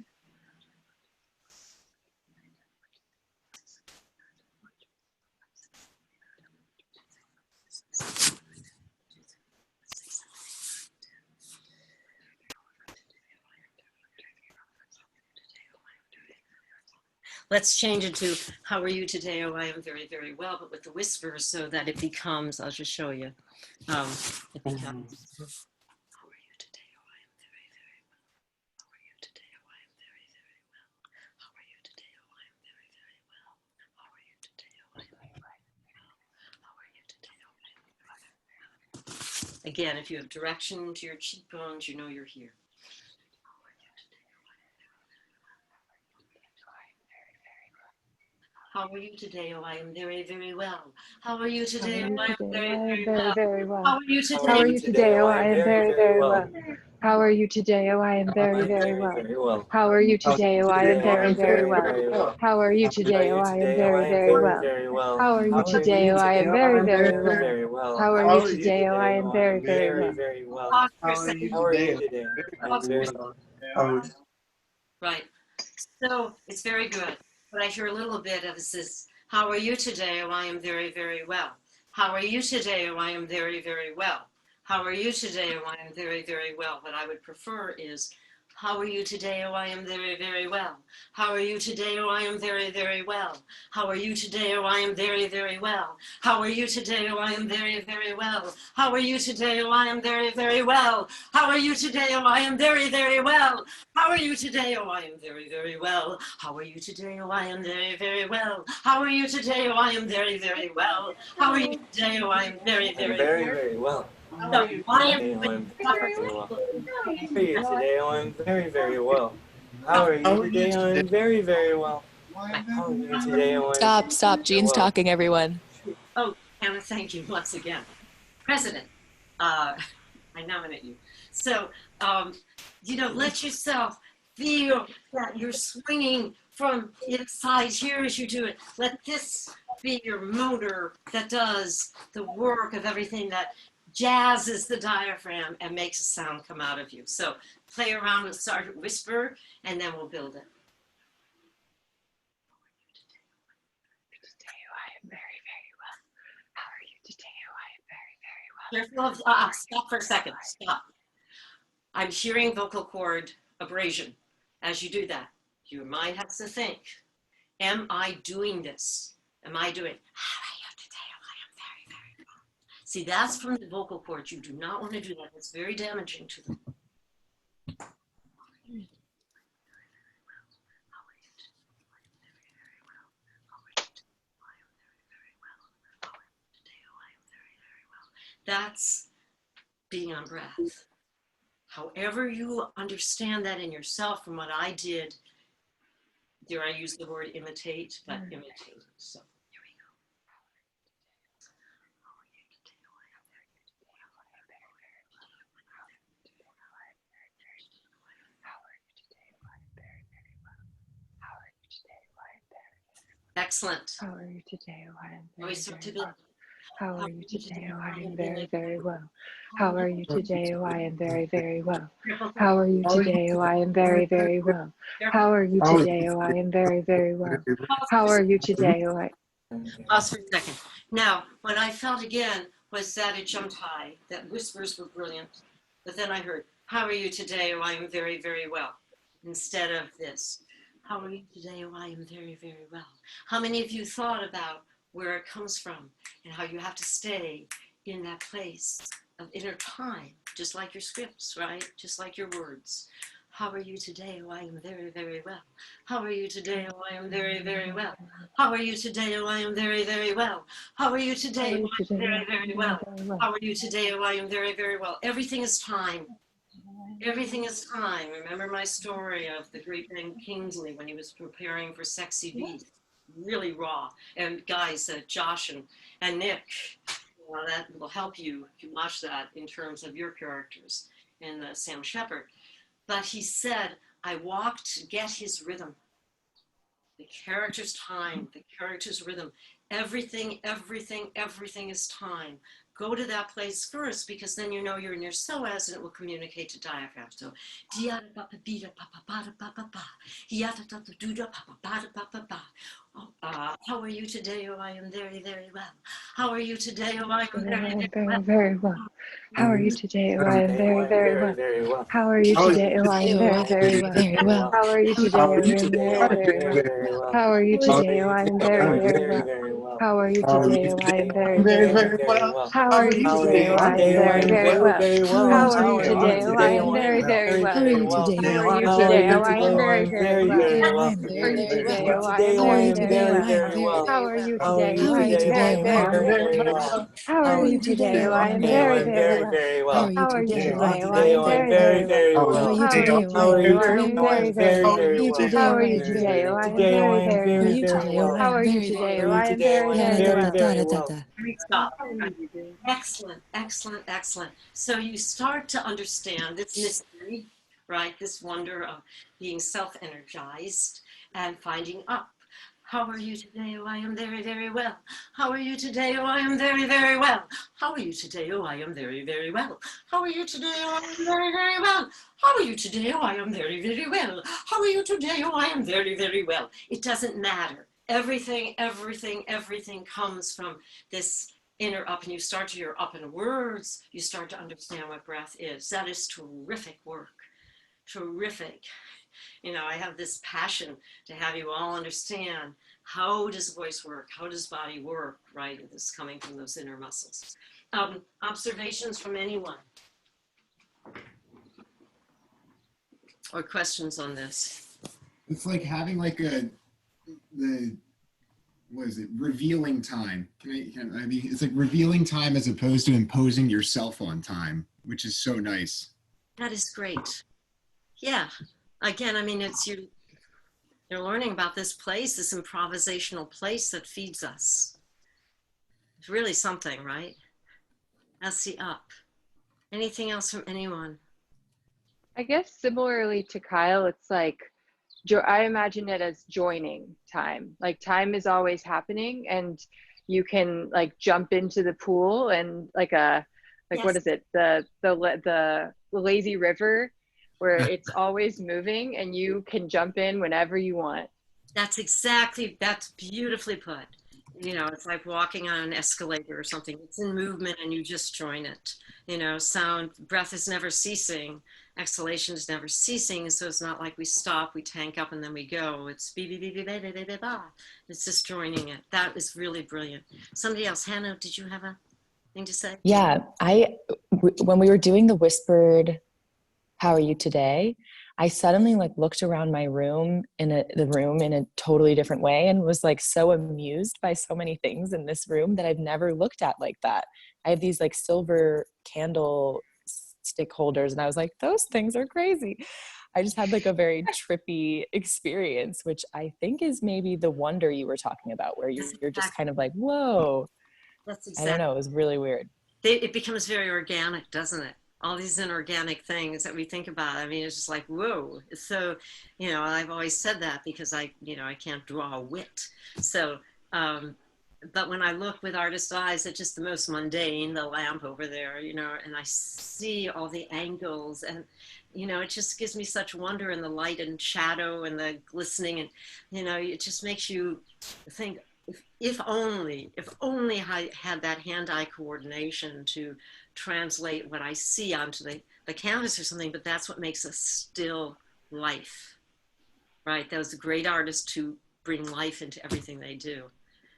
Let's change it to, how are you today? Oh, I am very, very well, but with the whispers so that it becomes, I'll just show you. It becomes, how are you today? Oh, I am very, very well. How are you today? Oh, I am very, very well. How are you today? Oh, I am very, very well. How are you today? Oh, I am very, very well. How are you today? Oh, I am very, very well. Again, if you have direction to your cheekbones, you know you're here. How are you today? Oh, I am very, very well. How are you today? Oh, I am very, very well. How are you today? How are you today? Oh, I am very, very well. How are you today? Oh, I am very, very well. How are you today? Oh, I am very, very well. How are you today? Oh, I am very, very well. How are you today? Oh, I am very, very well. How are you today? Oh, I am very, very well. How are you today? Right. So it's very good. But I hear a little bit of this, how are you today? Oh, I am very, very well. How are you today? Oh, I am very, very well. How are you today? Oh, I am very, very well. What I would prefer is, how are you today? Oh, I am very, very well. How are you today? Oh, I am very, very well. How are you today? Oh, I am very, very well. How are you today? Oh, I am very, very well. How are you today? Oh, I am very, very well. How are you today? Oh, I am very, very well. How are you today? Oh, I am very, very well. How are you today? Oh, I am very, very well. How are you today? Oh, I am very, very well. How are you today? Oh, I am very, very well. Very well. No, I am Today I'm very well. How are you today? Oh, I'm very, very well. How are you today? Oh, I'm very, very well. How are you today? Oh, I'm Stop. Jean's talking, everyone. Oh, Anna, thank you once again. President, I nominate you. So, let yourself feel that you're swinging from inside here as you do it. Let this be your motor that does the work of everything that jazzes the diaphragm and makes a sound come out of you. So play around with Sergeant Whisper, and then we'll build it. Stop for a second. Stop. I'm hearing vocal cord abrasion. As you do that, your mind has to think, am I doing this? Am I doing, how are you today? Oh, I am very, very well. See, that's from the vocal cords. You do not want to do that. It's very damaging to them. That's being on breath. However you understand that in yourself, from what I did, dare I use the word imitate, but imitate. So here we go. Excellent. How are you today? Oh, I am We very, start very to well. How How are are you you today? today? Oh, I I am am very, very, very well. How How are are you you today? Oh, I am very, very well. Careful. How are you today? Oh, I am very, very well. How are you today? Oh, I am very, very well. How are you today? Oh, I... Pause for a second. Now, what I felt again was that it jumped high, that whispers were brilliant. But then I heard, how are you today? Oh, I am very, very well. Instead of this, how are you today? Oh, I am very, very well. How many of you thought about where it comes from and how you have to stay in that place of inner time, just like your scripts, right? Just like your words. How are you today? Oh, I am very, very well. How are you today? Oh, I am very, very well. How are you today? Oh, I am very, very well. How are you today? Oh, I am very, very well. How are you today? Oh, I am very, very well. Everything is time. Everything is time. Remember my story of the great Ben Kingsley when he was preparing for Sexy Beast. Really raw. And guys, Josh and Nick, that will help you if you watch that in terms of your characters in Sam Shepard. But he said, I walked to get his rhythm, the character's time, the character's rhythm. Everything, everything, everything is time. Go to that place first, because then you know you're in your psoas and it will communicate to diaphragm. So, how are you today? Oh, I am very, very well. How are you today? Oh, I am very, very well. very well. How are you today? Oh, I am very, very well. How are you today? Oh, I am very, very well. Very well. How are you today? How Oh, are I you am today? very, very well. How are you today? Oh, I am very, very well. How are you today? Oh, I am very, very well. How are you today? Oh, I am very, very well. How are you today? Oh, I am very, very well. How are you today? How are you today? Oh, I am very, very well. I am How are very, you very today? well. Oh, I am How are very, you very today? well. I am very, How are you today? Oh, How I are you am today? very, Oh, I very am well. very well. How How are are you you today? today? Oh, Oh, I I am am very, very very well. well. How are you How are you today? Oh, I today? am Oh, I am very, very, very very well. well. How are you How are today? you Oh, I am today? Oh, I very, am very very, well. very How well. are you today? How Oh, are I you am very today? Oh, well. I am very, very How are well. you today? Oh, I How am are you very, today? very Oh, well. I am very, Da da very da well. da da da da. Stop. Excellent, excellent, excellent. So you start to understand this mystery, right? This wonder of being self-energized and finding up. How are you today? Oh, I am very, very well. How are you today? Oh, I am very, very well. How are you today? Oh, I am very, very well. How are you today? Oh, I am very, very well. How are you today? Oh, I am very, very well. How are you today? Oh, I am very, very well. It doesn't matter. Everything, everything, everything comes from this inner up, and you start to your up in words, you start to understand what breath is. That is terrific work. Terrific. You know, I have this passion to have you all understand, how does voice work? How does body work, right? This coming from those inner muscles. Observations from anyone? Or questions on this? It's like having like the what is it, revealing time. I mean, it's like revealing time as opposed to imposing yourself on time, which is so nice. That is great. Yeah. Again, I mean, it's you're learning about this place, this improvisational place that feeds us. It's really something, right? That's the up. Anything else from anyone? I guess similarly to Kyle, it's like, I imagine it as joining time. Like time is always happening, and you can like jump into the pool and like Yes. what is it? The lazy river where it's always moving and you can jump in whenever you want. That's beautifully put. You know, it's like walking on an escalator or something. It's in movement and you just join it. You know, breath is never ceasing. Exhalation is never ceasing. So it's not like we stop, we tank up, and then we go. It's it's just joining it. That is really brilliant. Somebody else, Hannah, did you have a thing to say? Yeah, when we were doing the whispered, how are you today? I suddenly like looked around my room the room in a totally different way and was like so amused by so many things in this room that I've never looked at like that. I have these like silver candle stick holders and I was like, those things are crazy. I just had like a very trippy experience, which I think is maybe the wonder you were talking about, where you're just kind of like, whoa. That's I don't know. It was really weird. It becomes very organic, doesn't it? All these inorganic things that we think about. I mean, it's just like, whoa. So, I've always said that because I can't draw a wit. So, but when I look with artist's eyes at just the most mundane, the lamp over there, and I see all the angles and, it just gives me such wonder in the light and shadow and the glistening. And, it just makes you think, if only I had that hand-eye coordination to translate what I see onto the canvas or something, but that's what makes a still life, right? Those great artists who bring life into everything they do.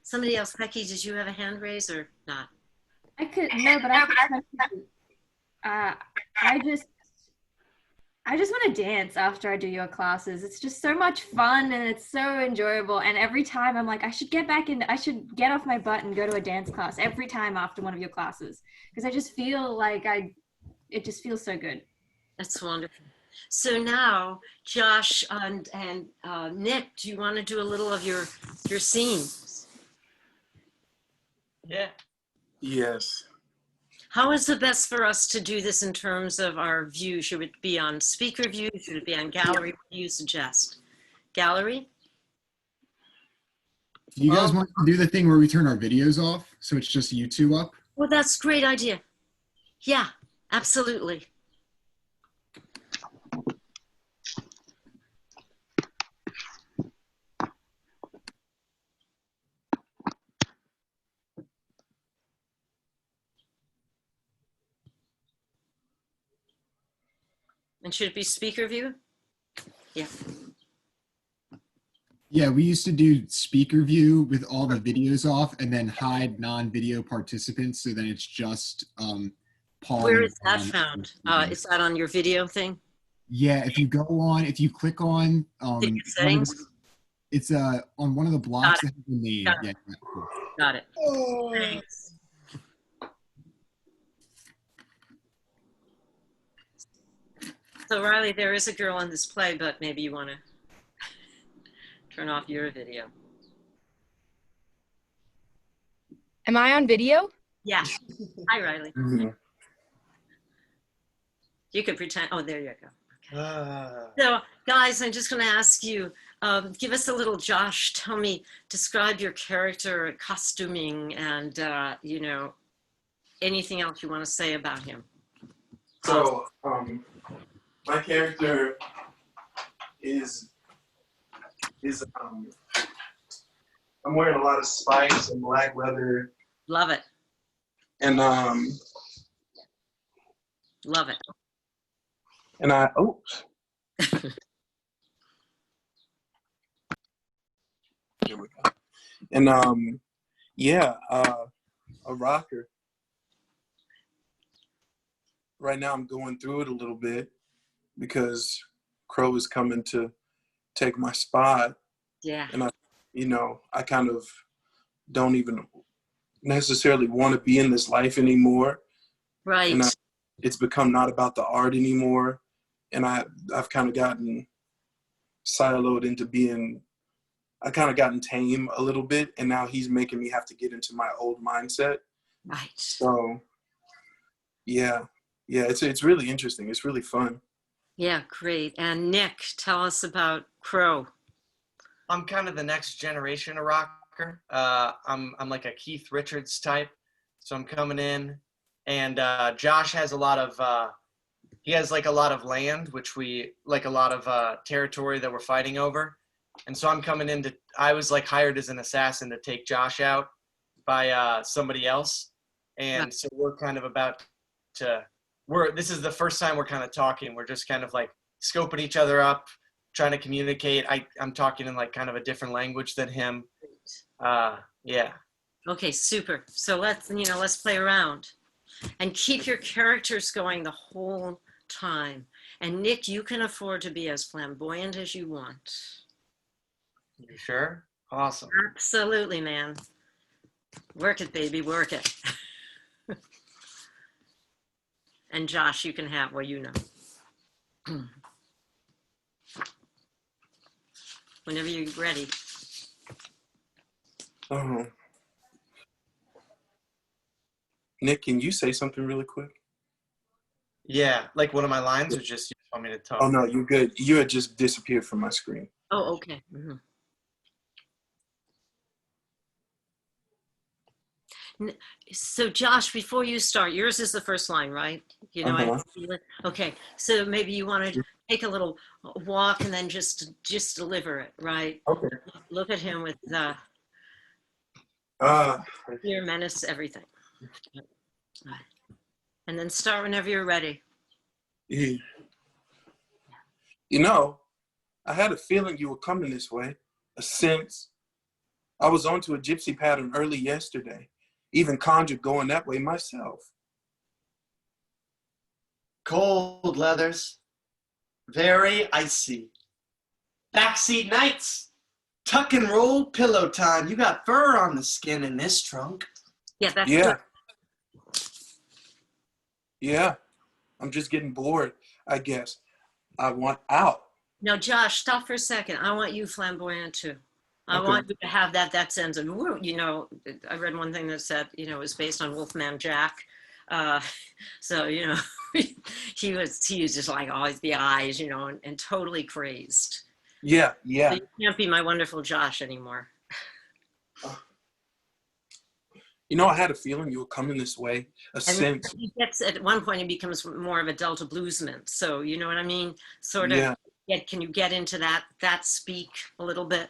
Somebody else, Becky, did you have a hand raise or not? I could, no, but I just want to dance after I do your classes. It's just so much fun and it's so enjoyable. And every time I'm like, I should get off my butt and go to a dance class every time after one of your classes. Because I just feel like it just feels so good. That's wonderful. So now, Josh and Nick, do you want to do a little of your scene? Yeah. Yes. How is the best for us to do this in terms of our view? Should it be on speaker view? Should it be on gallery? What do you suggest? Gallery? Do you guys want to do the thing where we turn our videos off so it's just you two up? Well, that's a great idea. Yeah, absolutely. And should it be speaker view? Yeah. Yeah, we used to do speaker view with all the videos off and then hide non-video participants. So then it's just Paul. Where is that found? Is that on your video thing? Yeah, if you click on settings. It's on one of the blocks that has the name. Yeah, cool. Got it. Oh. Thanks. So Riley, there is a girl in this play, but maybe you want to turn off your video. Am I on video? Yeah. Hi, Riley. Mm-hmm. You could pretend. Oh, there you go. Okay. So, guys, I'm just going to ask you, give us a little, Josh, describe your character, costuming, and, anything else you want to say about him. So, my character is I'm wearing a lot of spikes and black leather. Love it. And love it. And here we go. And a rocker. Right now I'm going through it a little bit because Crow is coming to take my spot. Yeah. And I kind of don't even necessarily want to be in this life anymore. Right. And it's become not about the art anymore. And I've kind of gotten siloed into gotten tame a little bit. And now he's making me have to get into my old mindset. Right. So yeah, it's really interesting. It's really fun. Yeah, great. And Nick, tell us about Crow. I'm kind of the next generation of rocker. I'm like a Keith Richards type. So I'm coming in, and Josh has a lot of land, which we like, a lot of territory that we're fighting over. And so I'm coming in I was like hired as an assassin to take Josh out by somebody else. And so we're kind of this is the first time we're kind of talking. We're just kind of like scoping each other up, trying to communicate. I'm talking in like kind of a different language than him. Yeah. Okay, super. So let's play around and keep your characters going the whole time. And Nick, you can afford to be as flamboyant as you want. You sure? Awesome. Absolutely, man. Work it, baby, work it. And Josh, you can have what you know. Whenever you're ready. Nick, can you say something really quick? Yeah, like one of my lines, or just you want me to talk? Oh no, you're good. You had just disappeared from my screen. Oh, okay. Mm-hmm. So Josh, before you start, yours is the first line, right? You know, okay. So maybe you want to take a little walk and then just deliver it, right? Okay. Look at him with fear, menace, everything. And then start whenever you're ready. Yeah. You know, I had a feeling you were coming this way, a sense. I was onto a gypsy pattern early yesterday, even conjured going that way myself. Cold leathers, very icy. Backseat nights, tuck and roll pillow time. You got fur on the skin in this trunk. Yeah, that's Yeah. good. Yeah. I'm just getting bored, I guess. I want out. Now, Josh, stop for a second. I want you flamboyant too. I want you to have that sense of, you know, I read one thing that said, you know, it was based on Wolfman Jack. So, you know, he was just like always the eyes, you know, and totally crazed. Yeah, yeah. So you can't be my wonderful Josh anymore. You know, I had a feeling you were coming this way, a sense. He gets, at one point, he becomes more of a Delta bluesman. So, you know what I mean? Sort of, can you get into that speak a little bit?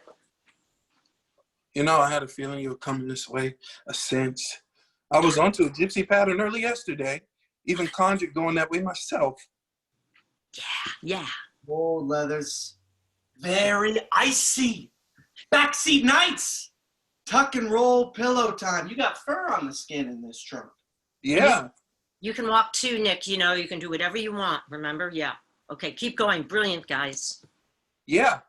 You know, I had a feeling you were coming this way, a sense. I was onto a gypsy pattern early yesterday, even conjured going that way myself. Yeah. Old leathers, very icy. Backseat nights, tuck and roll pillow time. You got fur on the skin in this trunk. Yeah. You can walk too, Nick. You know, you can do whatever you want. Remember? Yeah. Okay, keep going. Brilliant, guys. Yeah.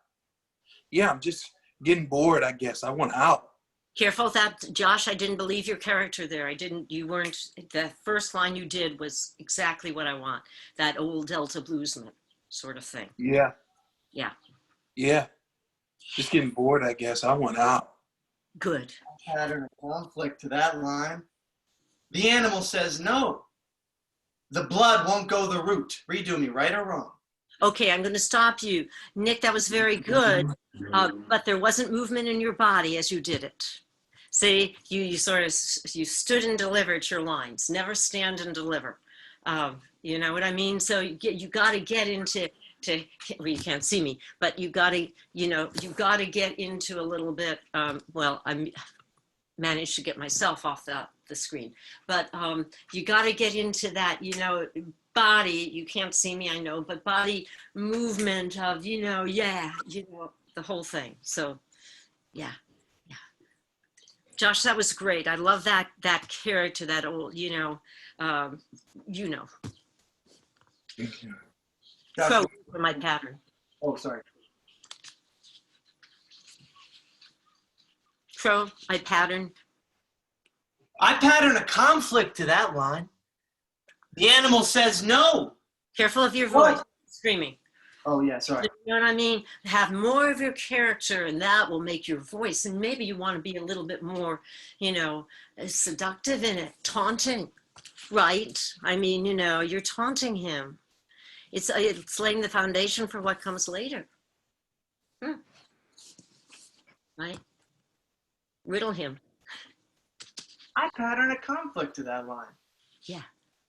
Yeah, I'm just getting bored, I guess. I want out. Careful that, Josh, I didn't believe your character there. The first line you did was exactly what I want. That old Delta bluesman sort of thing. Yeah. Yeah. Yeah. Just getting bored, I guess. I want out. Good. Pattern of conflict to that line. The animal says no. The blood won't go the route. Redo me, right or wrong? Okay, I'm going to stop you. Nick, that was very good, but there wasn't movement in your body as you did it. See, you stood and delivered your lines. Never stand and deliver. You know what I mean? So you got to get into, well, you can't see me, but you got to get into a little bit, well, I managed to get myself off the screen, but you got to get into that, you know, body, you can't see me, I know, but body movement of, you know, the whole thing. So, yeah. Josh, that was great. I love that character, that old, you know. So, for my pattern. Oh, sorry. Crow, I pattern. I pattern a conflict to that line. The animal says no. Careful of your voice, screaming. Oh, yeah, sorry. You know what I mean? Have more of your character, and that will make your voice. And maybe you want to be a little bit more, you know, seductive in it, taunting, right? I mean, you know, you're taunting him. It's laying the foundation for what comes later. Right? Riddle him. I pattern a conflict to that line. Yeah,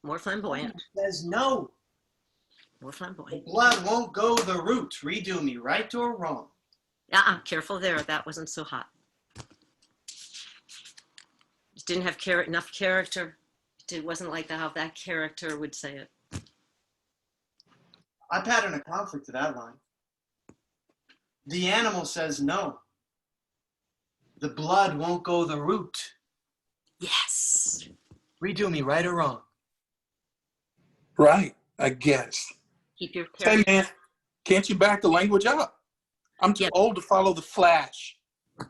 more flamboyant. Says no. More The flamboyant. blood won't go the route. Redo me, right or wrong? Careful there. That wasn't so hot. It didn't have enough character. It wasn't like how that character would say it. I pattern a conflict to that line. The animal says no. The blood won't go the route. Yes. Redo me, right or wrong? Right, I guess. Keep your Say, character. man, can't you back the language up? I'm too old to follow the flash.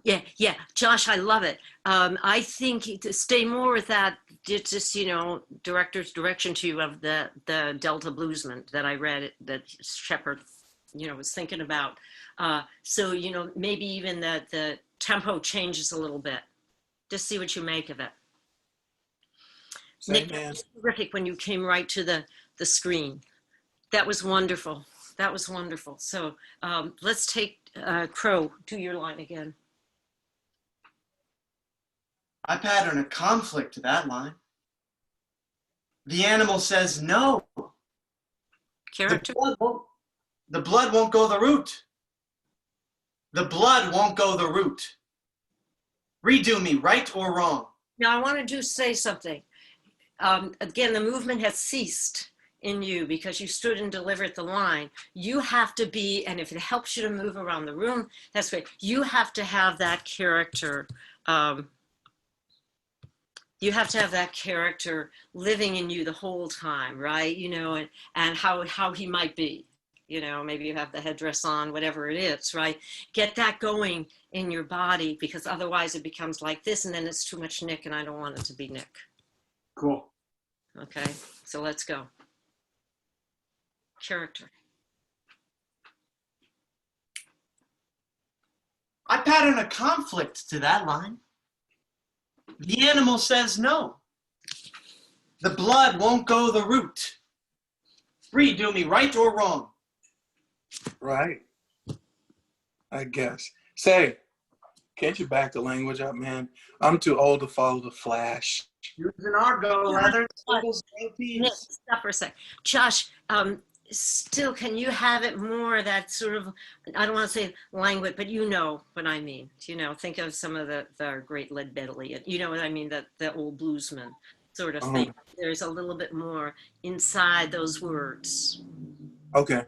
Yeah, Josh, I love it. I think to stay more with that, just director's direction to you of the Delta Bluesman that I read that Shepard, was thinking about. So maybe even that the tempo changes a little bit. Just see what you make of it. Say, Nick, man. that was terrific when you came right to the screen. That was wonderful. That was wonderful. So let's take Crow. Do your line again. I pattern a conflict to that line. The animal says no. Character. The blood won't go the route. The blood won't go the route. Redo me, right or wrong. Now I want to say something. Again, the movement has ceased in you because you stood and delivered the line. You have to be, and if it helps you to move around the room, that's great. You have to have that character. You have to have that character living in you the whole time, right? And how he might be. Maybe you have the headdress on, whatever it is, right? Get that going in your body, because otherwise it becomes like this, and then it's too much Nick, and I don't want it to be Nick. Cool. Okay, so let's go. Character. I pattern a conflict to that line. The animal says no. The blood won't go the route. Redo me, right or wrong. Right. I guess. Say, can't you back the language up, man? I'm too old to follow the flash. Using argo, leather, Nick, stop for a sec. Josh, still, can you have it more that sort of, I don't want to say languid, but you know what I mean. Think of some of the great Led Belly, you know what I mean, the old bluesman sort of thing. There's a little bit more inside those words. Okay.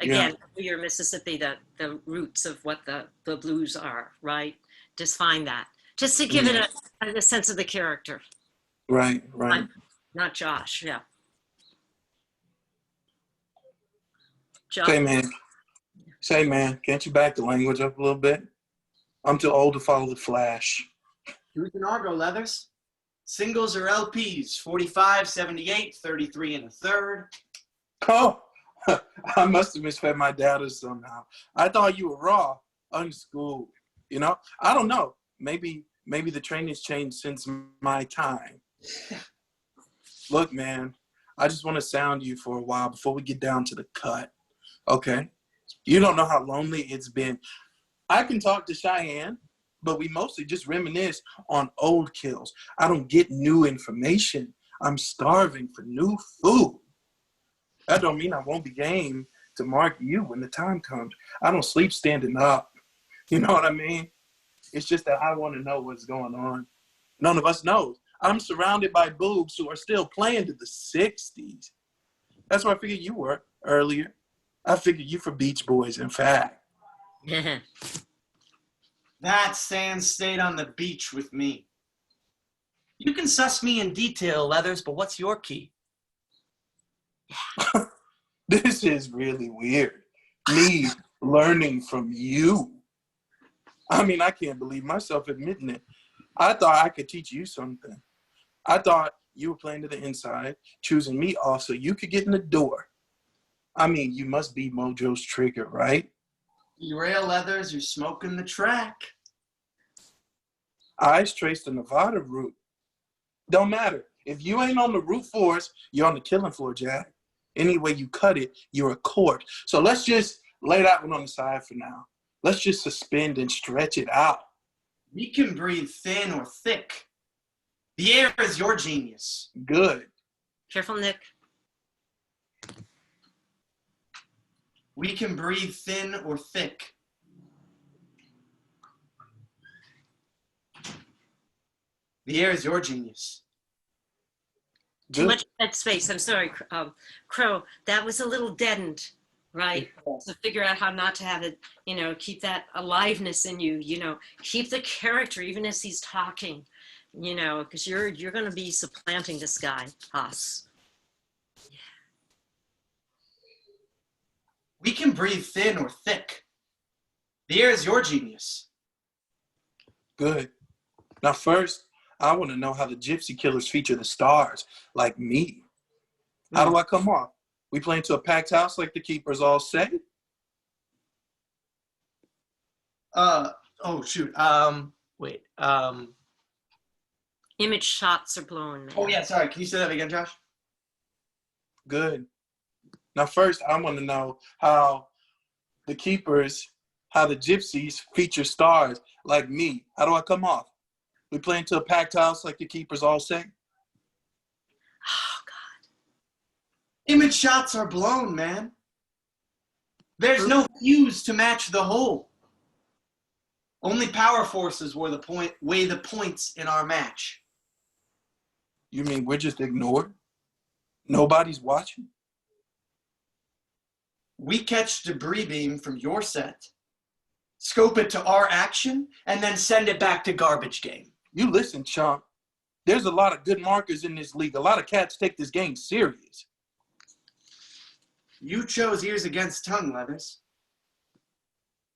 Again, you're Mississippi, the roots of what the blues are, right? Just find that. Just to give it a sense of the character. Right. Not Josh, yeah. Josh. Say, man, can't you back the language up a little bit? I'm too old to follow the flash. Using argo, leathers. Singles or LPs, 45, 78, 33 and a third. Oh, I must have misfed my data somehow. I thought you were raw, unschooled. I don't know. Maybe the training's changed since my time. Look, man, I just want to sound you for a while before we get down to the cut. Okay? You don't know how lonely it's been. I can talk to Cheyenne, but we mostly just reminisce on old kills. I don't get new information. I'm starving for new food. That don't mean I won't be game to mark you when the time comes. I don't sleep standing up. You know what I mean? It's just that I want to know what's going on. None of us knows. I'm surrounded by boobs who are still playing to the 60s. That's where I figured you were earlier. I figured you for Beach Boys, in fact. That sand stayed on the beach with me. You can suss me in detail, Leathers, but what's your key? This is really weird. Me learning from you. I mean, I can't believe myself admitting it. I thought I could teach you something. I thought you were playing to the inside, choosing me off so you could get in the door. I mean, you must be Mojo's trigger, right? Derail, Leathers, you're smoking the track. Eyes traced the Nevada route. Don't matter. If you ain't on the route for us, you're on the killing floor, Jack. Any way you cut it, you're a corpse. So let's just lay that one on the side for now. Let's just suspend and stretch it out. We can breathe thin or thick. The air is your genius. Good. Careful, Nick. We can breathe thin or thick. The air is your genius. Too much dead space. I'm sorry, Crow. That was a little deadened, right? So figure out how not to have it, keep that aliveness in you, keep the character even as he's talking, because you're going to be supplanting this guy, us. We can breathe thin or thick. The air is your genius. Good. Now, first, I want to know how the Gypsy Killers feature the stars, like me. How do I come off? We play into a packed house like the keepers all say? Oh, shoot. Wait. Image shots are blown, man. Oh, yeah, sorry. Can you say that again, Josh? Good. Now, first, I want to know how the gypsies feature stars like me. How do I come off? We play into a packed house like the keepers all say? Oh, God. Image shots are blown, man. There's no fuse to match the whole. Only power forces weigh the points in our match. You mean we're just ignored? Nobody's watching? We catch debris beam from your set, scope it to our action, and then send it back to garbage game. You listen, chump. There's a lot of good markers in this league. A lot of cats take this game serious. You chose ears against tongue, Leathers.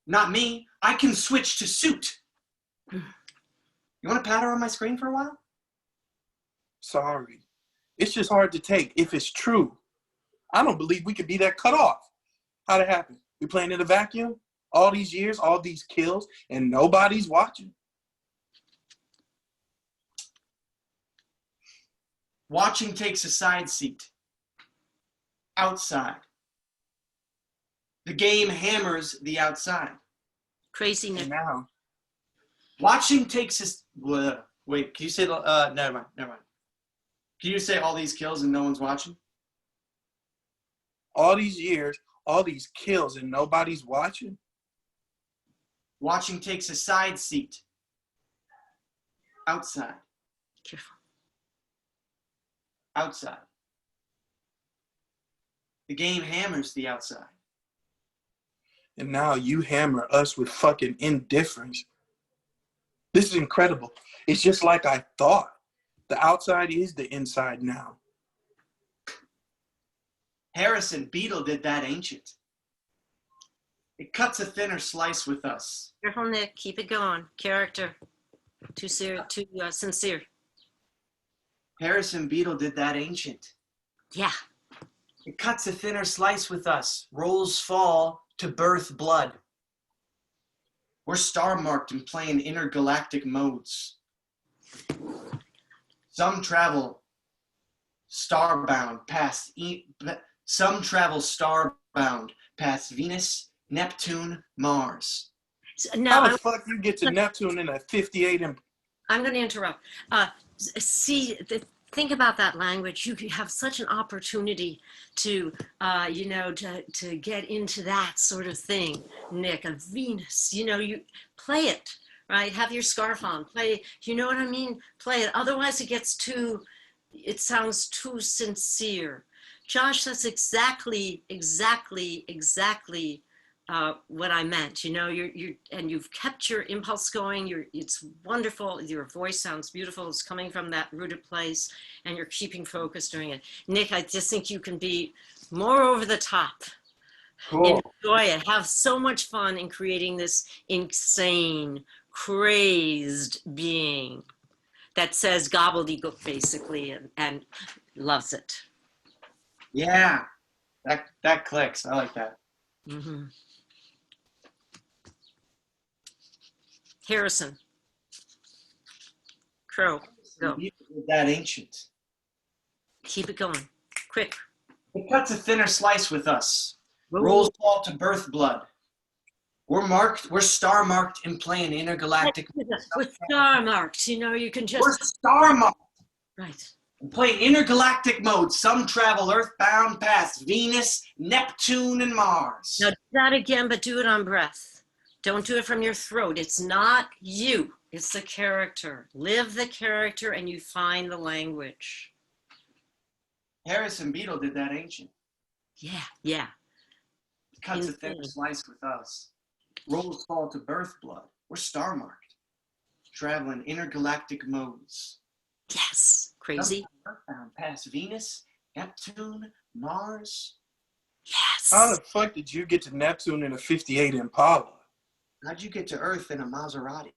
Not me. I can switch to suit. You want to patter on my screen for a while? Sorry. It's just hard to take if it's true. I don't believe we could be that cut off. How'd it happen? We playing in a vacuum? All these years, all these kills, and nobody's watching? Watching takes a side seat. Outside. The game hammers the outside. Crazy Nick. And now, Watching takes a... Wait, can you say... never mind. Can you say all these kills and no one's watching? all these years, all these kills, and nobody's watching? Watching takes a side seat. Outside. Careful. Outside. The game hammers the outside. And now you hammer us with fucking indifference. This is incredible. It's just like I thought. The outside is the inside now. Harrison Beetle did that ancient. It cuts a thinner slice with us. Careful, Nick. Keep it going. Character. Too sincere. Harrison Beetle did that ancient. Yeah. It cuts a thinner slice with us. Rolls fall to birth blood. We're star-marked and playing intergalactic modes. Some travel starbound past Venus, Neptune, Mars. Now, How the fuck you get to Neptune in a 58 and... I'm going to interrupt. Think about that language. You have such an opportunity to, to get into that sort of thing, Nick, of Venus. You play it, right? Have your scarf on. Play, you know what I mean? Play it. Otherwise, it sounds too sincere. Josh, that's exactly what I meant. And you've kept your impulse going. It's wonderful. Your voice sounds beautiful. It's coming from that rooted place, and you're keeping focus during it. Nick, I just think you can be more over the top. Cool. Enjoy it. Have so much fun in creating this insane, crazed being that says gobbledygook basically and loves it. Yeah, that clicks. I like that. Mm-hmm. Harrison. Crow, go. That ancient. Keep it going. Quick. It cuts a thinner slice with us. Rolls fall to birth blood. We're star marked and playing intergalactic. With star marked, you can just. We're star marked. Right. And playing intergalactic mode. Some travel earthbound past Venus, Neptune, and Mars. Now do that again, but do it on breath. Don't do it from your throat. It's not you. It's the character. Live the character and you find the language. Harrison Beetle did that ancient. Yeah. Cuts a thin slice with us. Rolls fall to birth blood. We're star marked. Traveling intergalactic modes. Yes. Crazy. Earthbound past Venus, Neptune, Mars. Yes. How the fuck did you get to Neptune in a 58 Impala? How'd you get to Earth in a Maserati?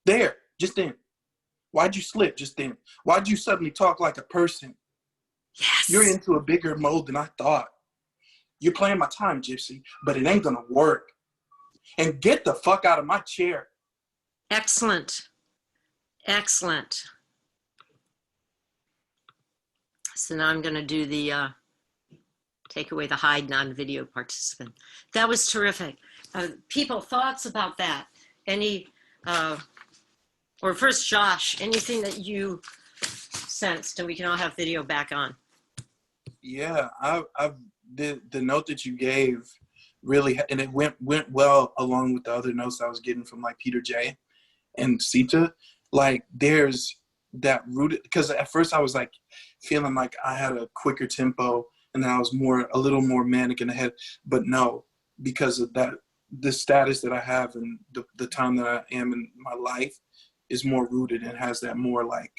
There, just then. Why'd you slip just then? Why'd you suddenly talk like a person? Yes. You're into a bigger mold than I thought. You're playing my time, Gypsy, but it ain't gonna work. And get the fuck out of my chair. Excellent. Excellent. So now I'm going to do the take away the hide non-video participant. That was terrific. People, thoughts about that? Any, or first, Josh, anything that you sensed, and we can all have video back on. Yeah, the note that you gave really, and it went well along with the other notes I was getting from like Peter J and Sita. Like there's that rooted, because at first I was like feeling like I had a quicker tempo and I was a little more manic in the head, but no, because of that, the status that I have and the time that I am in my life is more rooted and has that more like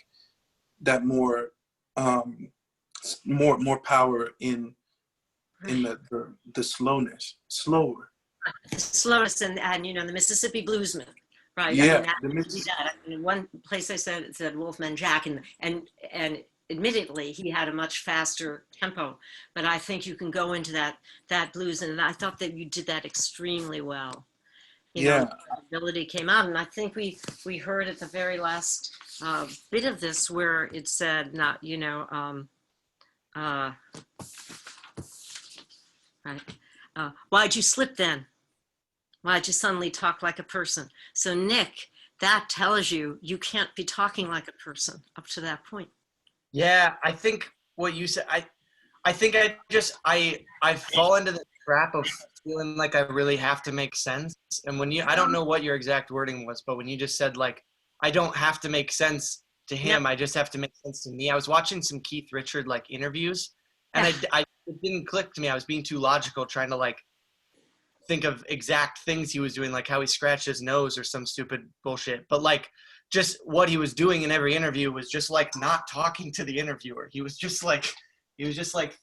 that more power in the slower. The slowest and you know, the Mississippi Bluesman, right? Yeah. I mean, in one place I said, it said Wolfman Jack, and admittedly he had a much faster tempo, but I think you can go into that blues, and I thought that you did that extremely well. You know, the ability came out, and I think we heard at the very last bit of this where it said, not, you know, right. Why'd you slip then? Why'd you suddenly talk like a person? So Nick, that tells you you can't be talking like a person up to that point. Yeah, I think what you said, I think I fall into the trap of feeling like I really have to make sense. And when I don't know what your exact wording was, but when you just said like, I don't have to make sense to him, I just have to make sense to me. I was watching some Keith Richard like interviews, and it didn't click to me. I was being too logical, trying to like think of exact things he was doing, like how he scratched his nose or some stupid bullshit. But like just what he was doing in every interview was just like not talking to the interviewer. He was just like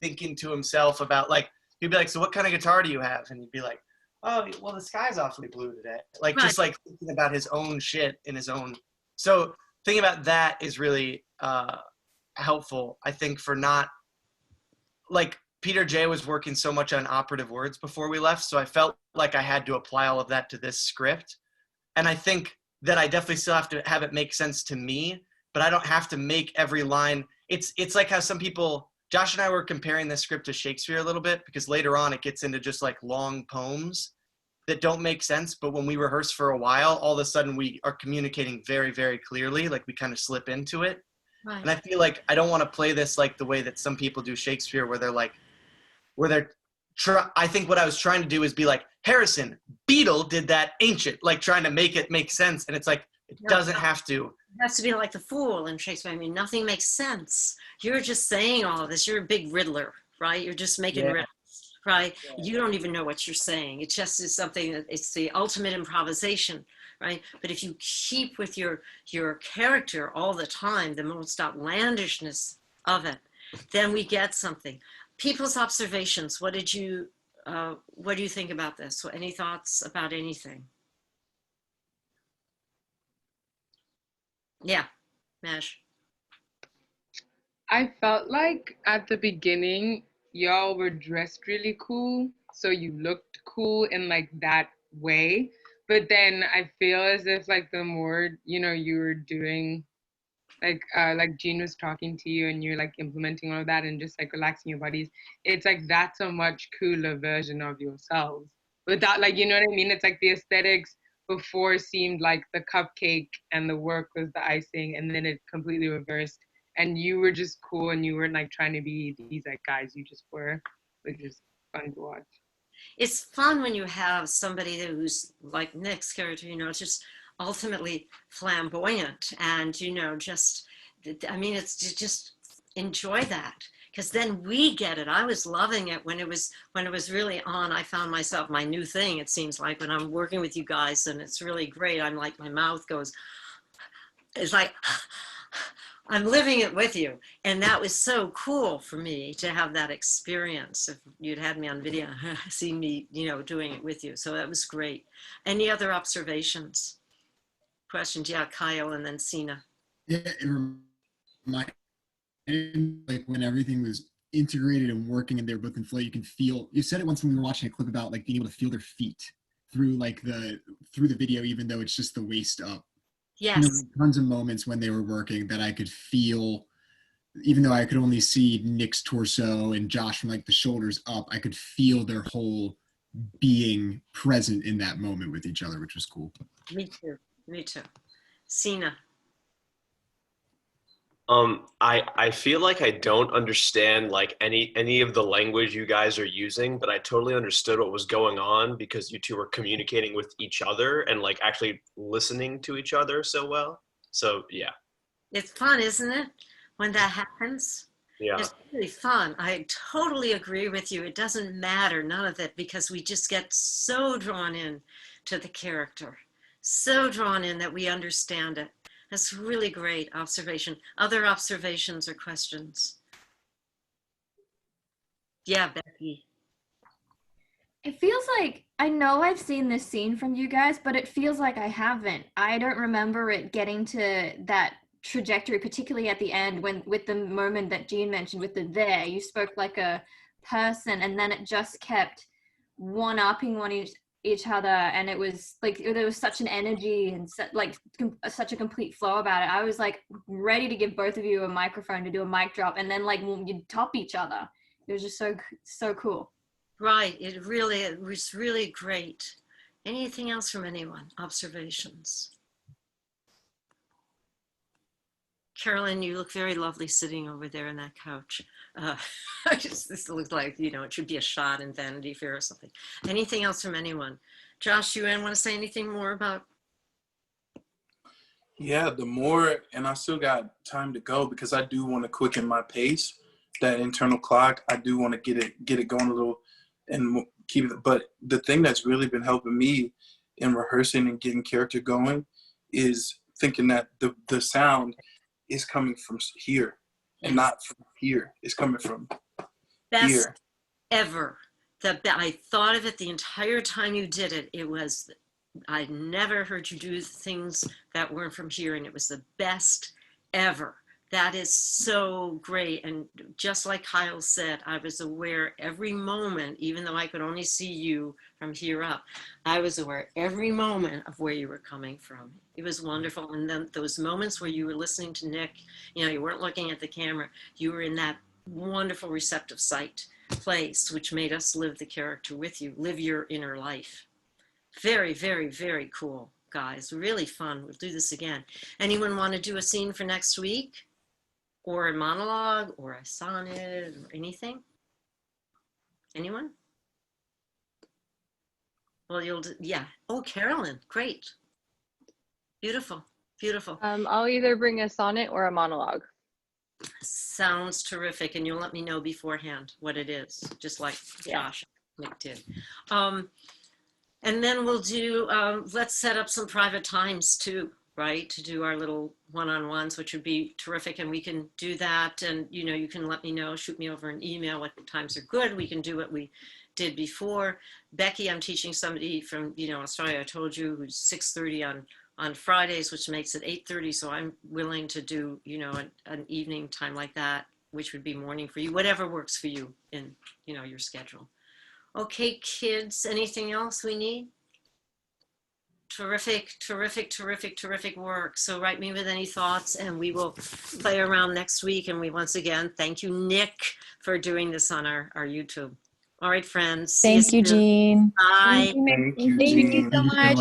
thinking to himself about like, he'd be like, so what kind of guitar do you have? And he'd be like, oh, well, the sky's awfully blue today. Like just like thinking about his own shit in his own. So thinking about that is really helpful, I think, for not like Peter J was working so much on operative words before we left. So I felt like I had to apply all of that to this script. And I think that I definitely still have to have it make sense to me, but I don't have to make every line. It's like how some people, Josh and I were comparing this script to Shakespeare a little bit, because later on it gets into just like long poems that don't make sense. But when we rehearse for a while, all of a sudden we are communicating very, very clearly, like we kind of slip into it. Right. And I feel like I don't want to play this like the way that some people do Shakespeare, where they're like, I think what I was trying to do is be like, Harrison, Beatle did that ancient, like trying to make it make sense. And it's like, it doesn't have to. It has to be like the fool in Shakespeare. I mean, nothing makes sense. You're just saying all of this. You're a big riddler, right? You're just making riddles, right? Yeah. You don't even know what you're saying. It just is something that it's the ultimate improvisation, right? But if you keep with your character all the time, the most outlandishness of it, then we get something. People's observations. What do you think about this? Any thoughts about anything? Yeah, Mash. I felt like at the beginning, y'all were dressed really cool. So you looked cool in like that way. But then I feel as if like the more, you know, you were doing like Jean was talking to you and you're like implementing all of that and just like relaxing your bodies, it's like that's a much cooler version of yourselves. Without like, you know what I mean? It's like the aesthetics before seemed like the cupcake and the work was the icing, and then it completely reversed. And you were just cool and you weren't like trying to be these like guys, you just were, which is fun to watch. It's fun when you have somebody who's like Nick's character, you know, it's just ultimately flamboyant, and you know, just I mean, it's just enjoy that, because then we get it. I was loving it when it was really on. I found myself my new thing, it seems like, when I'm working with you guys, and it's really great. I'm like, my mouth goes, it's like I'm living it with you. And that was so cool for me to have that experience. If you'd had me on video, see me, doing it with you. So that was great. Any other observations? Questions? Yeah, Kyle and then Sina. Yeah, it reminded like when everything was integrated and working and they were both in flow, you can feel, you said it once when we were watching a clip about like being able to feel their feet through the video, even though it's just the waist up. Yes. There were tons of moments when they were working that I could feel, even though I could only see Nick's torso and Josh from like the shoulders up, I could feel their whole being present in that moment with each other, which was cool. Me too. Me too. Sina. I feel like I don't understand like any of the language you guys are using, but I totally understood what was going on because you two were communicating with each other and like actually listening to each other so well. So yeah. It's fun, isn't it? When that happens. Yeah. It's really fun. I totally agree with you. It doesn't matter, none of it, because we just get so drawn in to the character, so drawn in that we understand it. That's really great observation. Other observations or questions? Yeah, Becky. It feels like, I know I've seen this scene from you guys, but it feels like I haven't. I don't remember it getting to that trajectory, particularly at the end when with the moment that Jean mentioned with the there, you spoke like a person and then it just kept one-upping each other, and it was like there was such an energy and such a complete flow about it. I was like ready to give both of you a microphone to do a mic drop, and then like you'd top each other. It was just so cool. Right, it was really great. Anything else from anyone? Observations? Carolyn, you look very lovely sitting over there in that couch. This looks like, it should be a shot in Vanity Fair or something. Anything else from anyone? Josh, you want to say anything more about? Yeah, the more, and I still got time to go because I do want to quicken my pace. That internal clock, I do want to get it going a little and keep it. But the thing that's really been helping me in rehearsing and getting character going is thinking that the sound is coming from here and not from here. It's coming from Best here. Ever. I thought of it the entire time you did it. I never heard you do things that weren't from here, and it was the best ever. That is so great. And just like Kyle said, I was aware every moment, even though I could only see you from here up, I was aware every moment of where you were coming from. It was wonderful. And then those moments where you were listening to Nick, you weren't looking at the camera, you were in that wonderful receptive sight place, which made us live the character with you, live your inner life. Very, very, very cool, guys. Really fun. We'll do this again. Anyone want to do a scene for next week? Or a monologue, or a sonnet, or anything? Anyone? Well, yeah. Oh, Carolyn, great. Beautiful, beautiful. I'll either bring a sonnet or a monologue. Sounds terrific, and you'll let me know beforehand what it is, just like Josh and Nick did. And then we'll do, let's set up some private times too, right? To do our little one-on-ones, which would be terrific. And we can do that. And, you can let me know, shoot me over an email what times are good. We can do what we did before. Becky, I'm teaching somebody from, Australia, I told you, who's 6:30 on Fridays, which makes it 8:30. So I'm willing to do, an evening time like that, which would be morning for you, whatever works for you in, your schedule. Okay, kids, anything else we need? Terrific, terrific, terrific, terrific work. So write me with any thoughts and we will play around next week. And we once again, thank you, Nick, for doing this on our YouTube. All right, friends. Thank you, Jean. Bye. Thank you, Jean. Thank you so much.